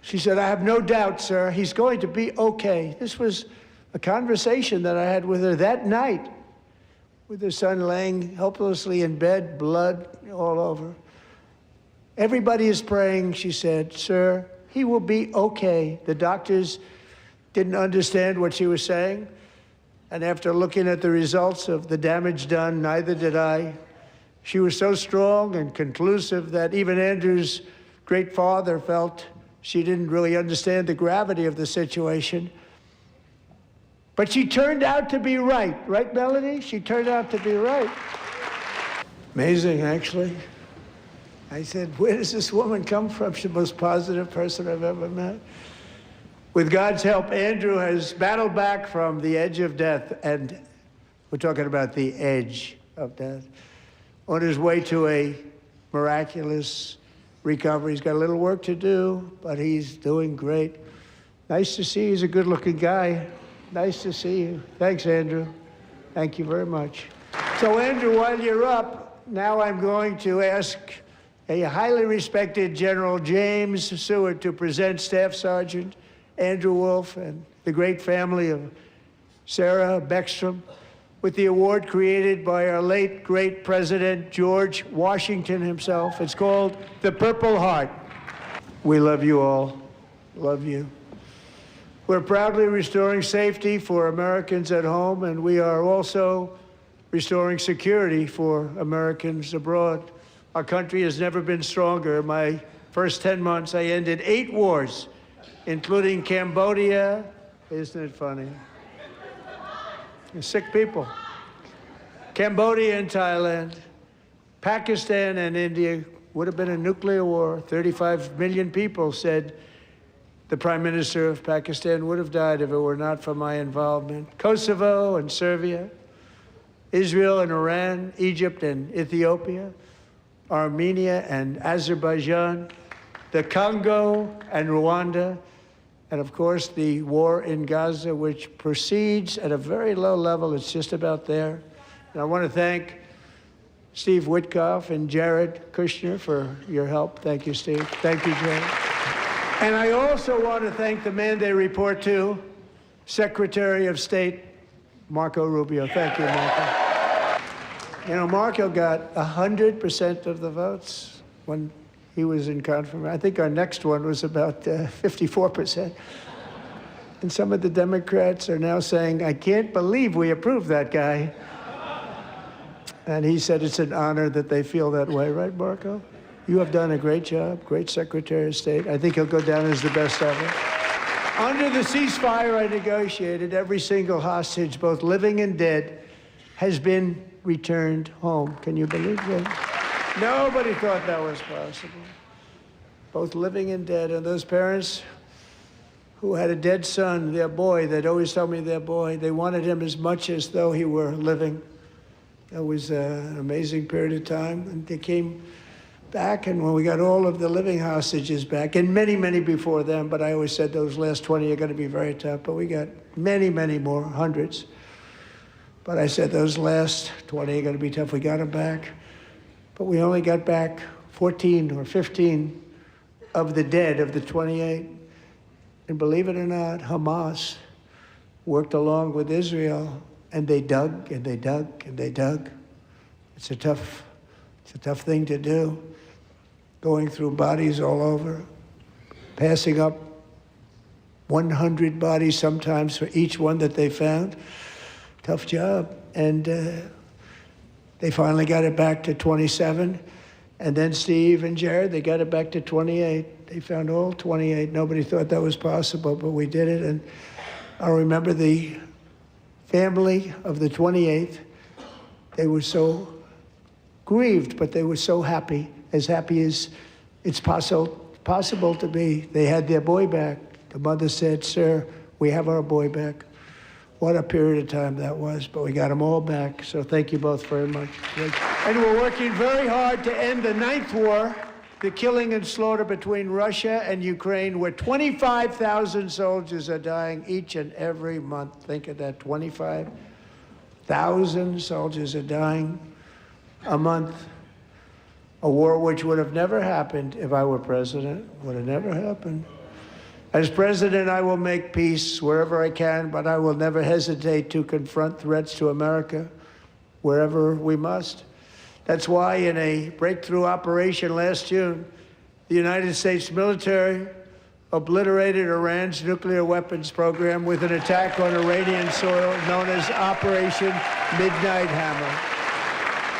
She said, I have no doubt, sir, he's going to be okay. This was a conversation that I had with her that night, with her son laying helplessly in bed, blood all over. Everybody is praying, she said, sir, he will be okay. The doctors didn't understand what she was saying, and after looking at the results of the damage done, neither did I. She was so strong and conclusive that even Andrew's great father felt she didn't really understand the gravity of the situation. But she turned out to be right. Right, Melody? She turned out to be right. Amazing, actually. I said, where does this woman come from? She's the most positive person I've ever met. With God's help, Andrew has battled back from the edge of death, and we're talking about the edge of death, on his way to a miraculous recovery. He's got a little work to do, but he's doing great. Nice to see you. He's a good-looking guy. Nice to see you. Thanks, Andrew. Thank you very much. So, Andrew, while you're up, now I'm going to ask a highly respected General James Seward to present Staff Sergeant Andrew Wolf and the great family of Sarah Beckstrom with the award created by our late, great President George Washington himself. It's called the Purple Heart. We love you all. Love you. We're proudly restoring safety for Americans at home, and we are also restoring security for Americans abroad. Our country has never been stronger. In my first 10 months, I ended 8 wars, including Cambodia. Isn't it funny? Sick people. Cambodia and Thailand, Pakistan and India would have been a nuclear war. 35 million people said the Prime Minister of Pakistan would have died if it were not for my involvement. Kosovo and Serbia, Israel and Iran, Egypt and Ethiopia, Armenia and Azerbaijan, the Congo and Rwanda, and of course the war in Gaza, which proceeds at a very low level. It's just about there. And I want to thank Steve Witkoff and Jared Kushner for your help. Thank you, Steve. Thank you, Jared. And I also want to thank the man they report to, Secretary of State Marco Rubio. Thank you, Marco. You know, Marco got 100% of the votes when he was in confirmation. I think our next one was about 54%. And some of the Democrats are now saying, I can't believe we approved that guy. And he said it's an honor that they feel that way, right, Marco? You have done a great job, great Secretary of State. I think he'll go down as the best ever. Under the ceasefire I negotiated, every single hostage, both living and dead, has been returned home. Can you believe that? Nobody thought that was possible. Both living and dead. And those parents who had a dead son, their boy, they'd always tell me their boy, they wanted him as much as though he were living. It was an amazing period of time. And they came back, and when we got all of the living hostages back, and many, many before them, but I always said those last 20 are going to be very tough, but we got many, many more, hundreds. But I said those last 20 are going to be tough. We got them back, but we only got back 14 or 15 of the dead of the 28. And believe it or not, Hamas worked along with Israel, and they dug, and they dug, and they dug. It's a tough thing to do, going through bodies all over, passing up 100 bodies sometimes for each one that they found. Tough job. And they finally got it back to 27. And then Steve and Jared, they got it back to 28. They found all 28. Nobody thought that was possible, but we did it. And I remember the family of the 28th. They were so grieved, but they were so happy as it's possible to be. They had their boy back. The mother said, "Sir, we have our boy back." What a period of time that was, but we got them all back. So thank you both very much. And we're working very hard to end the 9th war, the killing and slaughter between Russia and Ukraine, where 25,000 soldiers are dying each and every month. Think of that, 25,000 soldiers are dying a month. A war which would have never happened if I were president, would have never happened. As president, I will make peace wherever I can, but I will never hesitate to confront threats to America wherever we must. That's why in a breakthrough operation last June, the United States military obliterated Iran's nuclear weapons program with an attack on Iranian soil known as Operation Midnight Hammer.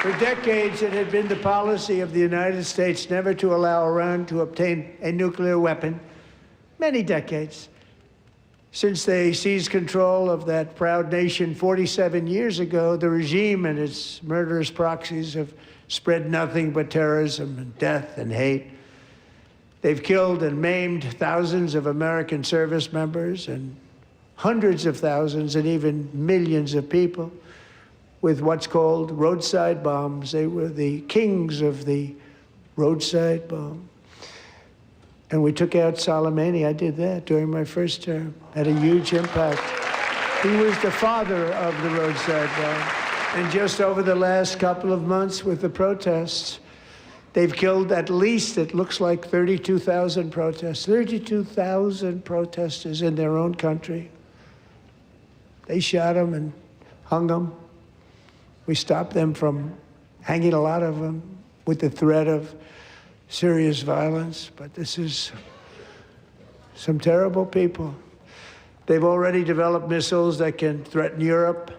For decades, it had been the policy of the United States never to allow Iran to obtain a nuclear weapon. Many decades. Since they seized control of that proud nation 47 years ago, the regime and its murderous proxies have spread nothing but terrorism and death and hate. They've killed and maimed thousands of American service members and hundreds of thousands and even millions of people with what's called roadside bombs. They were the kings of the roadside bomb. And we took out Soleimani. I did that during my first term. Had a huge impact. He was the father of the roadside bomb. And just over the last couple of months with the protests, they've killed at least, it looks like 32,000 protests. 32,000 protesters in their own country. They shot them and hung them. We stopped them from hanging a lot of them with the threat of serious violence, but this is some terrible people. They've already developed missiles that can threaten Europe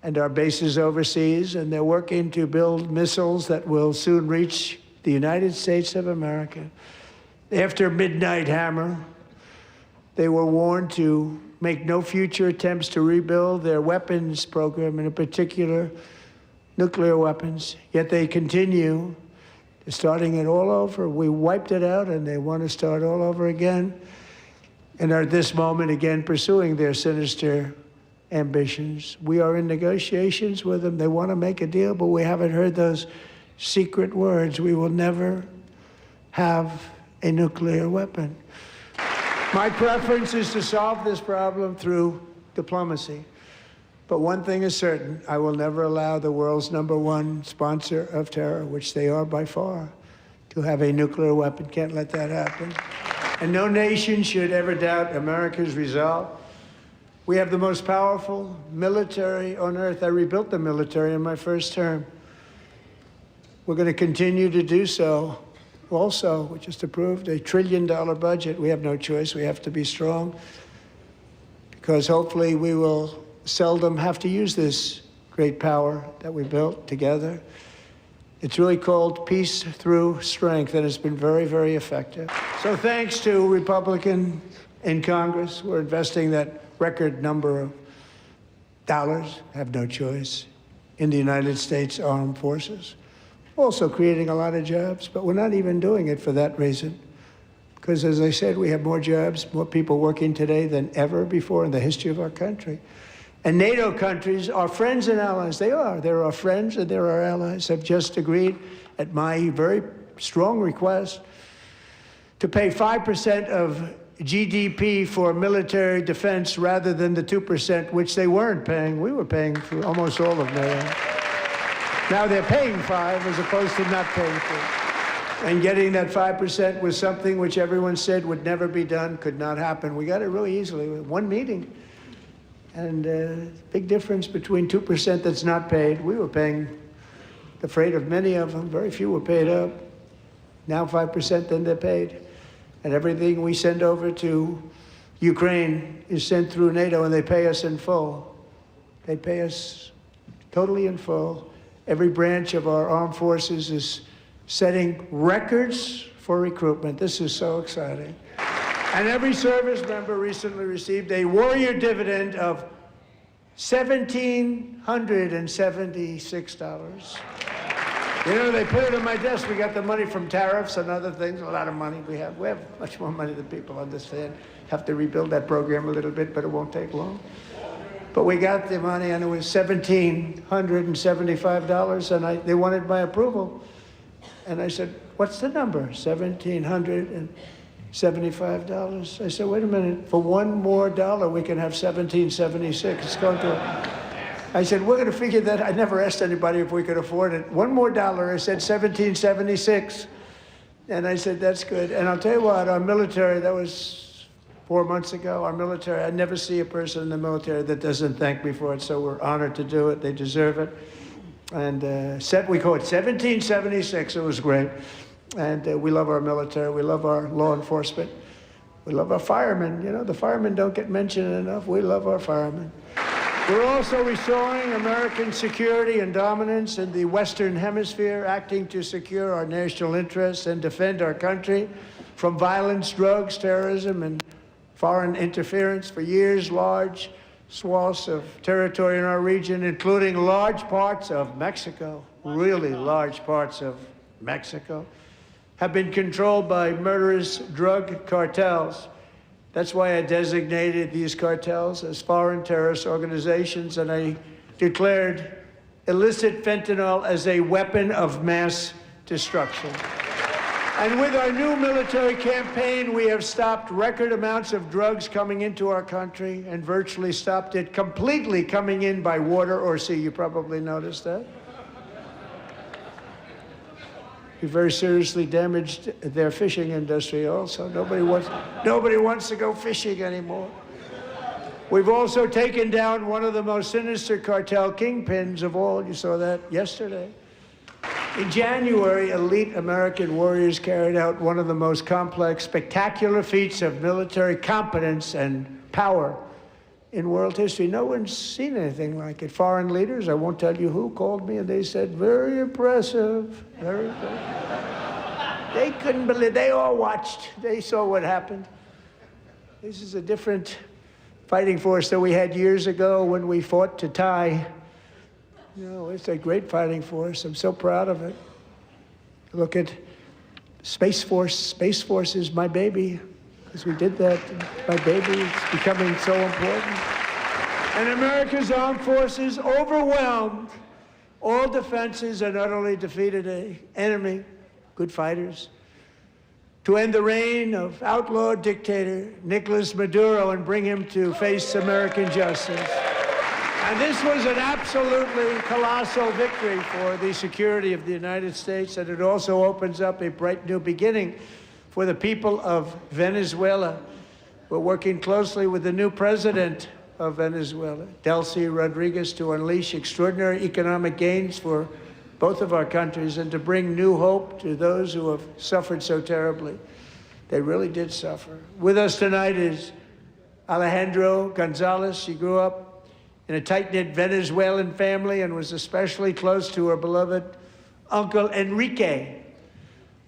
and our bases overseas, and they're working to build missiles that will soon reach the United States of America. After Midnight Hammer, they were warned to make no future attempts to rebuild their weapons program, and in particular, nuclear weapons, yet they continue starting it all over. We wiped it out, and they want to start all over again, and are at this moment again pursuing their sinister ambitions. We are in negotiations with them. They want to make a deal, but we haven't heard those secret words. We will never have a nuclear weapon. My preference is to solve this problem through diplomacy. But one thing is certain, I will never allow the world's #1 sponsor of terror, which they are by far, to have a nuclear weapon. Can't let that happen. And no nation should ever doubt America's resolve. We have the most powerful military on earth. I rebuilt the military in my first term. We're going to continue to do so. Also, we just approved a $1 trillion budget. We have no choice. We have to be strong, because hopefully we will seldom have to use this great power that we built together. It's really called peace through strength, and it's been very, very effective. So thanks to Republicans in Congress, we're investing that record number of dollars, have no choice, in the United States Armed Forces. Also creating a lot of jobs, but we're not even doing it for that reason. Because as I said, we have more jobs, more people working today than ever before in the history of our country. And NATO countries are friends and allies. They are. They're our friends and they're our allies. Have just agreed, at my very strong request, to pay 5% of GDP for military defense rather than the 2%, which they weren't paying. We were paying for almost all of NATO. Now they're paying 5 as opposed to not paying 4. And getting that 5% was something which everyone said would never be done, could not happen. We got it really easily with one meeting. And big difference between 2% that's not paid. We were paying the freight of many of them. Very few were paid up. Now 5%, then they're paid. And everything we send over to Ukraine is sent through NATO, and they pay us in full. They pay us totally in full. Every branch of our armed forces is setting records for recruitment. This is so exciting. And every service member recently received a warrior dividend of $1,776. You know, they put it on my desk. We got the money from tariffs and other things, a lot of money we have. We have much more money than people understand. Have to rebuild that program a little bit, but it won't take long. But we got the money, and it was $1,775, and they wanted my approval. And I said, what's the number? $1,775. I said, wait a minute, for $1 more we can have $1,776. It's going to, I said, we're going to figure that. I never asked anybody if we could afford it. $1 more, I said $1,776. And I said, that's good. And I'll tell you what, our military, that was 4 months ago, our military, I never see a person in the military that doesn't thank me for it, so we're honored to do it. They deserve it. And we call it 1776. It was great. And we love our military. We love our law enforcement. We love our firemen. You know, the firemen don't get mentioned enough. We love our firemen. We're also restoring American security and dominance in the Western Hemisphere, acting to secure our national interests and defend our country from violence, drugs, terrorism, and foreign interference. For years, large swaths of territory in our region, including large parts of Mexico, really large parts of Mexico, have been controlled by murderous drug cartels. That's why I designated these cartels as foreign terrorist organizations, and I declared illicit fentanyl as a weapon of mass destruction. And with our new military campaign, we have stopped record amounts of drugs coming into our country and virtually stopped it completely coming in by water or sea. You probably noticed that. We very seriously damaged their fishing industry also. Nobody wants to go fishing anymore. We've also taken down one of the most sinister cartel kingpins of all. You saw that yesterday. In January, elite American warriors carried out one of the most complex, spectacular feats of military competence and power in world history. No one's seen anything like it. Foreign leaders, I won't tell you who, called me and they said, very impressive, very impressive. They couldn't believe, they all watched. They saw what happened. This is a different fighting force that we had years ago when we fought to tie You know, it's a great fighting force. I'm so proud of it. Look at Space Force. Space Force is my baby, because we did that. My baby is becoming so important. And America's armed forces overwhelmed all defenses and utterly defeated an enemy, good fighters, to end the reign of outlawed dictator Nicolas Maduro and bring him to face American justice. And this was an absolutely colossal victory for the security of the United States, and it also opens up a bright new beginning for the people of Venezuela. We're working closely with the new president of Venezuela, Delcy Rodriguez, to unleash extraordinary economic gains for both of our countries and to bring new hope to those who have suffered so terribly. They really did suffer. With us tonight is Alejandro Gonzalez. She grew up in a tight-knit Venezuelan family and was especially close to her beloved uncle Enrique.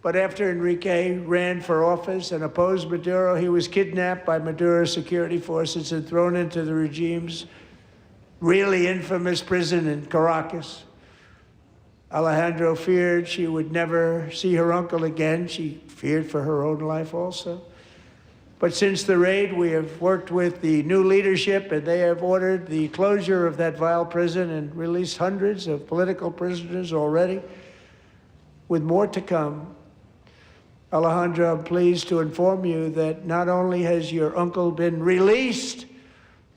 But after Enrique ran for office and opposed Maduro, he was kidnapped by Maduro's security forces and thrown into the regime's really infamous prison in Caracas. Alejandro feared she would never see her uncle again. She feared for her own life also. But since the raid, we have worked with the new leadership, and they have ordered the closure of that vile prison and released hundreds of political prisoners already, with more to come. Alejandro, I'm pleased to inform you that not only has your uncle been released,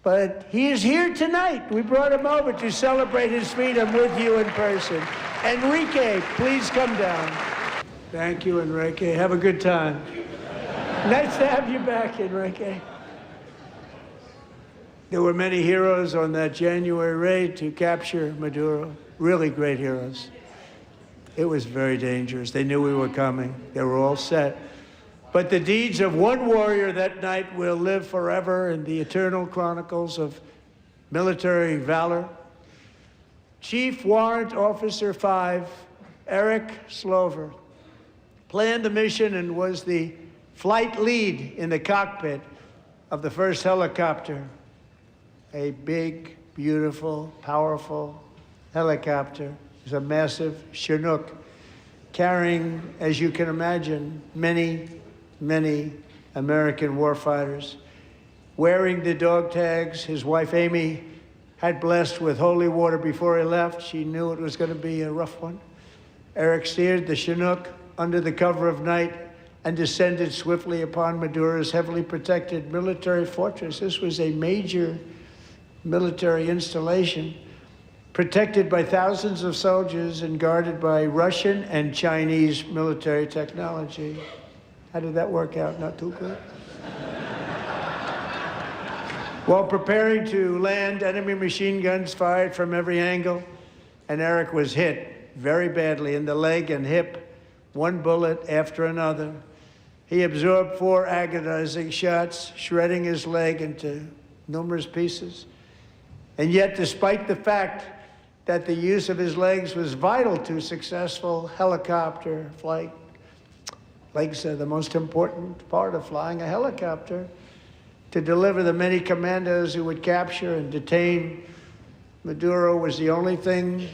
but he is here tonight. We brought him over to celebrate his freedom with you in person. Enrique, please come down. Thank you, Enrique. Have a good time. Nice to have you back, Enrique. There were many heroes on that January raid to capture Maduro, really great heroes. It was very dangerous. They knew we were coming. They were all set. But the deeds of one warrior that night will live forever in the eternal chronicles of military valor. Chief Warrant Officer 5, Eric Slover, planned the mission and was the flight lead in the cockpit of the first helicopter, a big, beautiful, powerful helicopter. It was a massive Chinook carrying, as you can imagine, many, many American warfighters. Wearing the dog tags his wife Amy had blessed with holy water before he left. She knew it was going to be a rough one. Eric steered the Chinook under the cover of night and descended swiftly upon Maduro's heavily protected military fortress. This was a major military installation, protected by thousands of soldiers and guarded by Russian and Chinese military technology. How did that work out? Not too good. While preparing to land, enemy machine guns fired from every angle, and Eric was hit very badly in the leg and hip, one bullet after another. He absorbed 4 agonizing shots, shredding his leg into numerous pieces. And yet, despite the fact that the use of his legs was vital to successful helicopter flight, legs are the most important part of flying a helicopter, to deliver the many commandos who would capture and detain Maduro was the only thing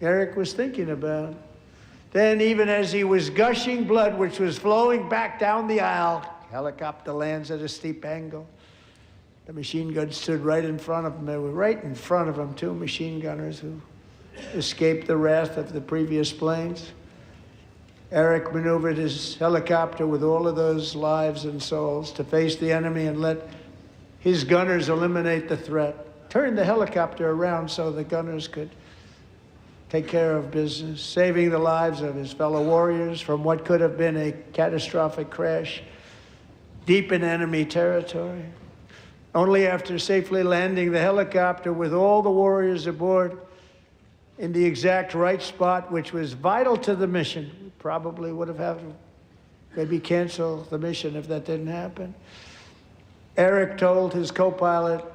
Eric was thinking about. Then, even as he was gushing blood, which was flowing back down the aisle, helicopter lands at a steep angle. The machine gun stood right in front of him. They were right in front of him, 2 machine gunners who escaped the wrath of the previous planes. Eric maneuvered his helicopter with all of those lives and souls to face the enemy and let his gunners eliminate the threat. Turned the helicopter around so the gunners could take care of business, saving the lives of his fellow warriors from what could have been a catastrophic crash deep in enemy territory. Only after safely landing the helicopter with all the warriors aboard in the exact right spot, which was vital to the mission, we probably would have had to maybe cancel the mission if that didn't happen. Eric told his co-pilot,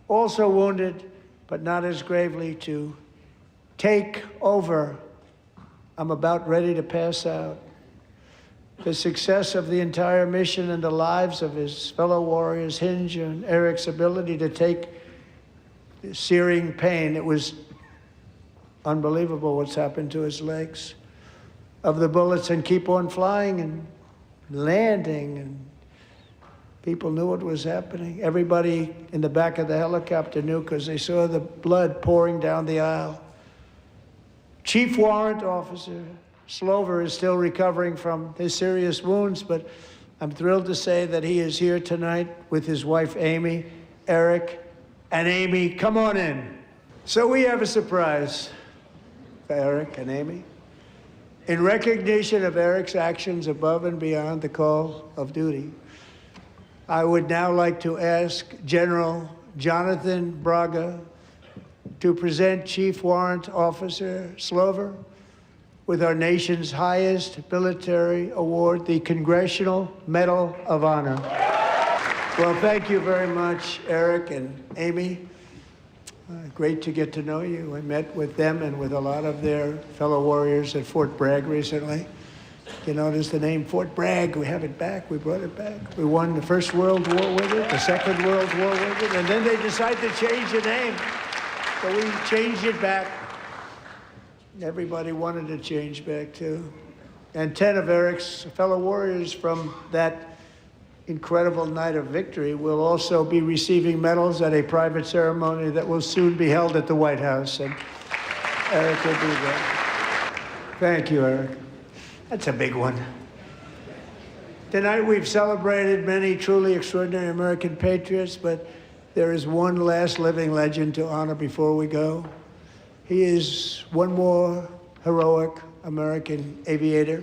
also wounded, but not as gravely, to take over. I'm about ready to pass out. The success of the entire mission and the lives of his fellow warriors hinge on Eric's ability to take the searing pain. It was unbelievable what's happened to his legs, of the bullets, and keep on flying and landing, and people knew what was happening. Everybody in the back of the helicopter knew because they saw the blood pouring down the aisle. Chief Warrant Officer Slover is still recovering from his serious wounds, but I'm thrilled to say that he is here tonight with his wife, Amy, Eric, and Amy. Come on in. So we have a surprise for Eric and Amy. In recognition of Eric's actions above and beyond the call of duty, I would now like to ask General Jonathan Braga to present Chief Warrant Officer Slover with our nation's highest military award, the Congressional Medal of Honor. Well, thank you very much, Eric and Amy. Great to get to know you. I met with them and with a lot of their fellow warriors at Fort Bragg recently. You notice the name Fort Bragg, we have it back, we brought it back. We won the First World War with it, the Second World War with it, and then they decided to change the name. So we changed it back. Everybody wanted to change back too. And 10 of Eric's fellow warriors from that incredible night of victory will also be receiving medals at a private ceremony that will soon be held at the White House. And Eric will be there. Thank you, Eric. That's a big one. Tonight we've celebrated many truly extraordinary American patriots, but there is one last living legend to honor before we go. He is one more heroic American aviator,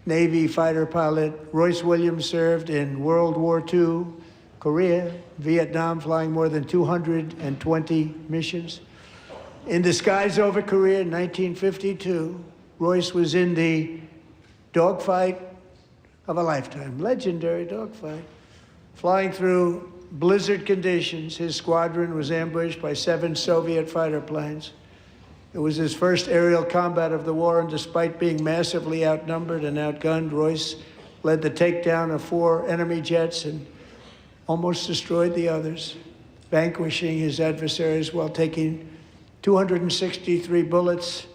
Navy fighter pilot. Royce Williams served in World War II, Korea, Vietnam, flying more than 220 missions. In the skies over Korea in 1952, Royce was in the dogfight of a lifetime, legendary dogfight. Flying through blizzard conditions, his squadron was ambushed by 7 Soviet fighter planes. It was his first aerial combat of the war, and despite being massively outnumbered and outgunned, Royce led the takedown of 4 enemy jets and almost destroyed the others, vanquishing his adversaries while taking 263 bullets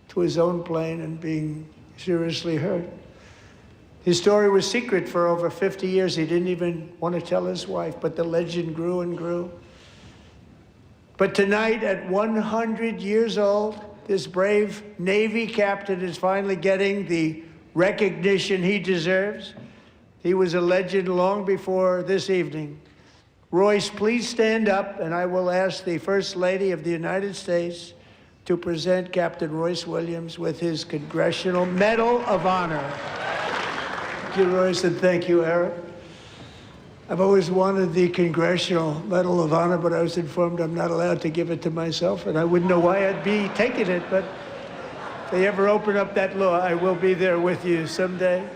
to his own plane and being seriously hurt. His story was secret for over 50 years. He didn't even want to tell his wife, but the legend grew and grew. But tonight, at 100 years old, this brave Navy captain is finally getting the recognition he deserves. He was a legend long before this evening. Royce, please stand up, and I will ask the First Lady of the United States to present Captain Royce Williams with his Congressional Medal of Honor. Thank you, Royce, and thank you, Eric. I've always wanted the Congressional Medal of Honor, but I was informed I'm not allowed to give it to myself, and I wouldn't know why I'd be taking it, but if they ever open up that law, I will be there with you someday.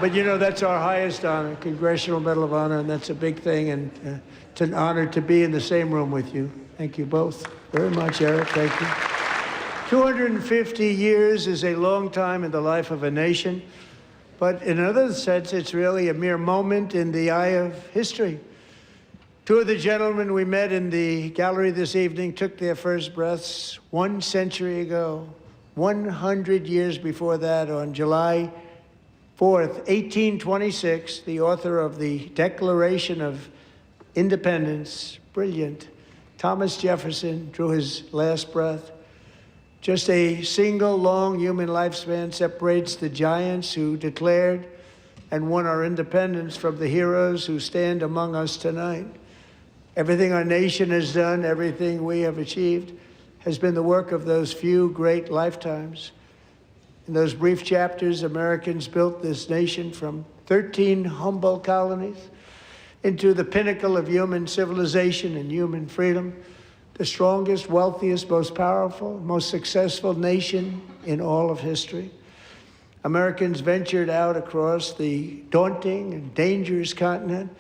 But you know, that's our highest honor, Congressional Medal of Honor, and that's a big thing, and it's an honor to be in the same room with you. Thank you both very much, Eric. Thank you. 250 years is a long time in the life of a nation. But in another sense, it's really a mere moment in the eye of history. 2 of the gentlemen we met in the gallery this evening took their first breaths 1 century ago, 100 years before that, on July 4th, 1826, the author of the Declaration of Independence, brilliant, Thomas Jefferson, drew his last breath. Just a single long human lifespan separates the giants who declared and won our independence from the heroes who stand among us tonight. Everything our nation has done, everything we have achieved, has been the work of those few great lifetimes. In those brief chapters, Americans built this nation from 13 humble colonies into the pinnacle of human civilization and human freedom, the strongest, wealthiest, most powerful, most successful nation in all of history. Americans ventured out across the daunting and dangerous continent.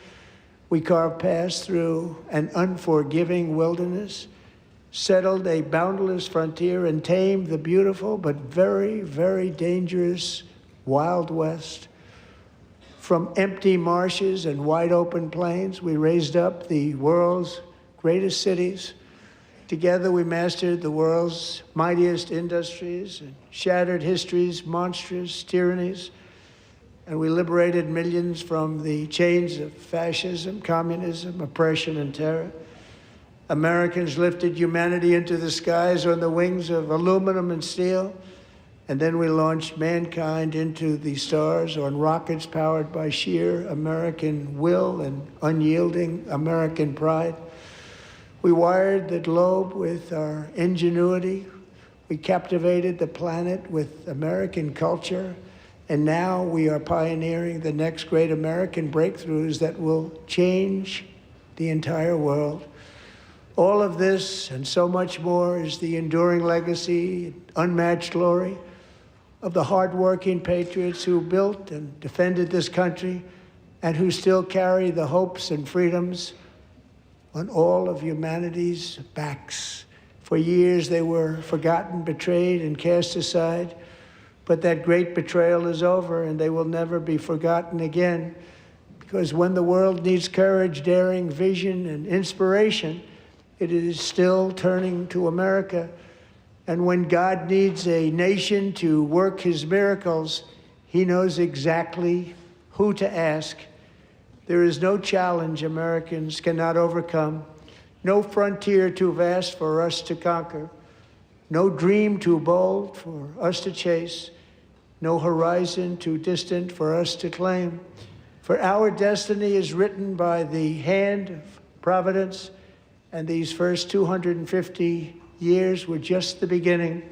We carved paths through an unforgiving wilderness, settled a boundless frontier, and tamed the beautiful but very, very dangerous Wild West. From empty marshes and wide open plains, we raised up the world's greatest cities, Together we mastered the world's mightiest industries and shattered history's monstrous tyrannies, and we liberated millions from the chains of fascism, communism, oppression, and terror. Americans lifted humanity into the skies on the wings of aluminum and steel, and then we launched mankind into the stars on rockets powered by sheer American will and unyielding American pride. We wired the globe with our ingenuity. We captivated the planet with American culture. And now we are pioneering the next great American breakthroughs that will change the entire world. All of this and so much more is the enduring legacy, unmatched glory of the hardworking patriots who built and defended this country and who still carry the hopes and freedoms on all of humanity's backs. For years they were forgotten, betrayed, and cast aside, but that great betrayal is over and they will never be forgotten again, because when the world needs courage, daring, vision, and inspiration, it is still turning to America. And when God needs a nation to work his miracles, he knows exactly who to ask. There is no challenge Americans cannot overcome, no frontier too vast for us to conquer, no dream too bold for us to chase, no horizon too distant for us to claim. For our destiny is written by the hand of providence, and these first 250 years were just the beginning.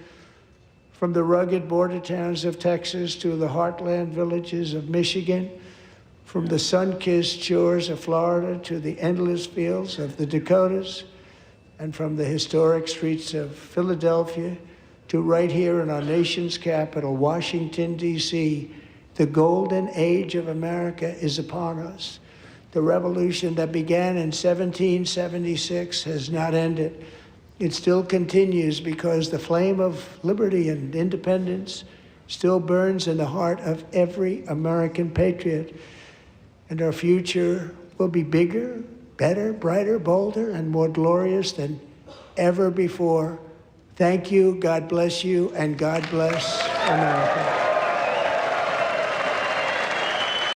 From the rugged border towns of Texas to the heartland villages of Michigan, from the sun-kissed shores of Florida to the endless fields of the Dakotas, and from the historic streets of Philadelphia to right here in our nation's capital, Washington, D.C., the golden age of America is upon us. The revolution that began in 1776 has not ended. It still continues because the flame of liberty and independence still burns in the heart of every American patriot. And our future will be bigger, better, brighter, bolder, and more glorious than ever before. Thank you, God bless you, and God bless America.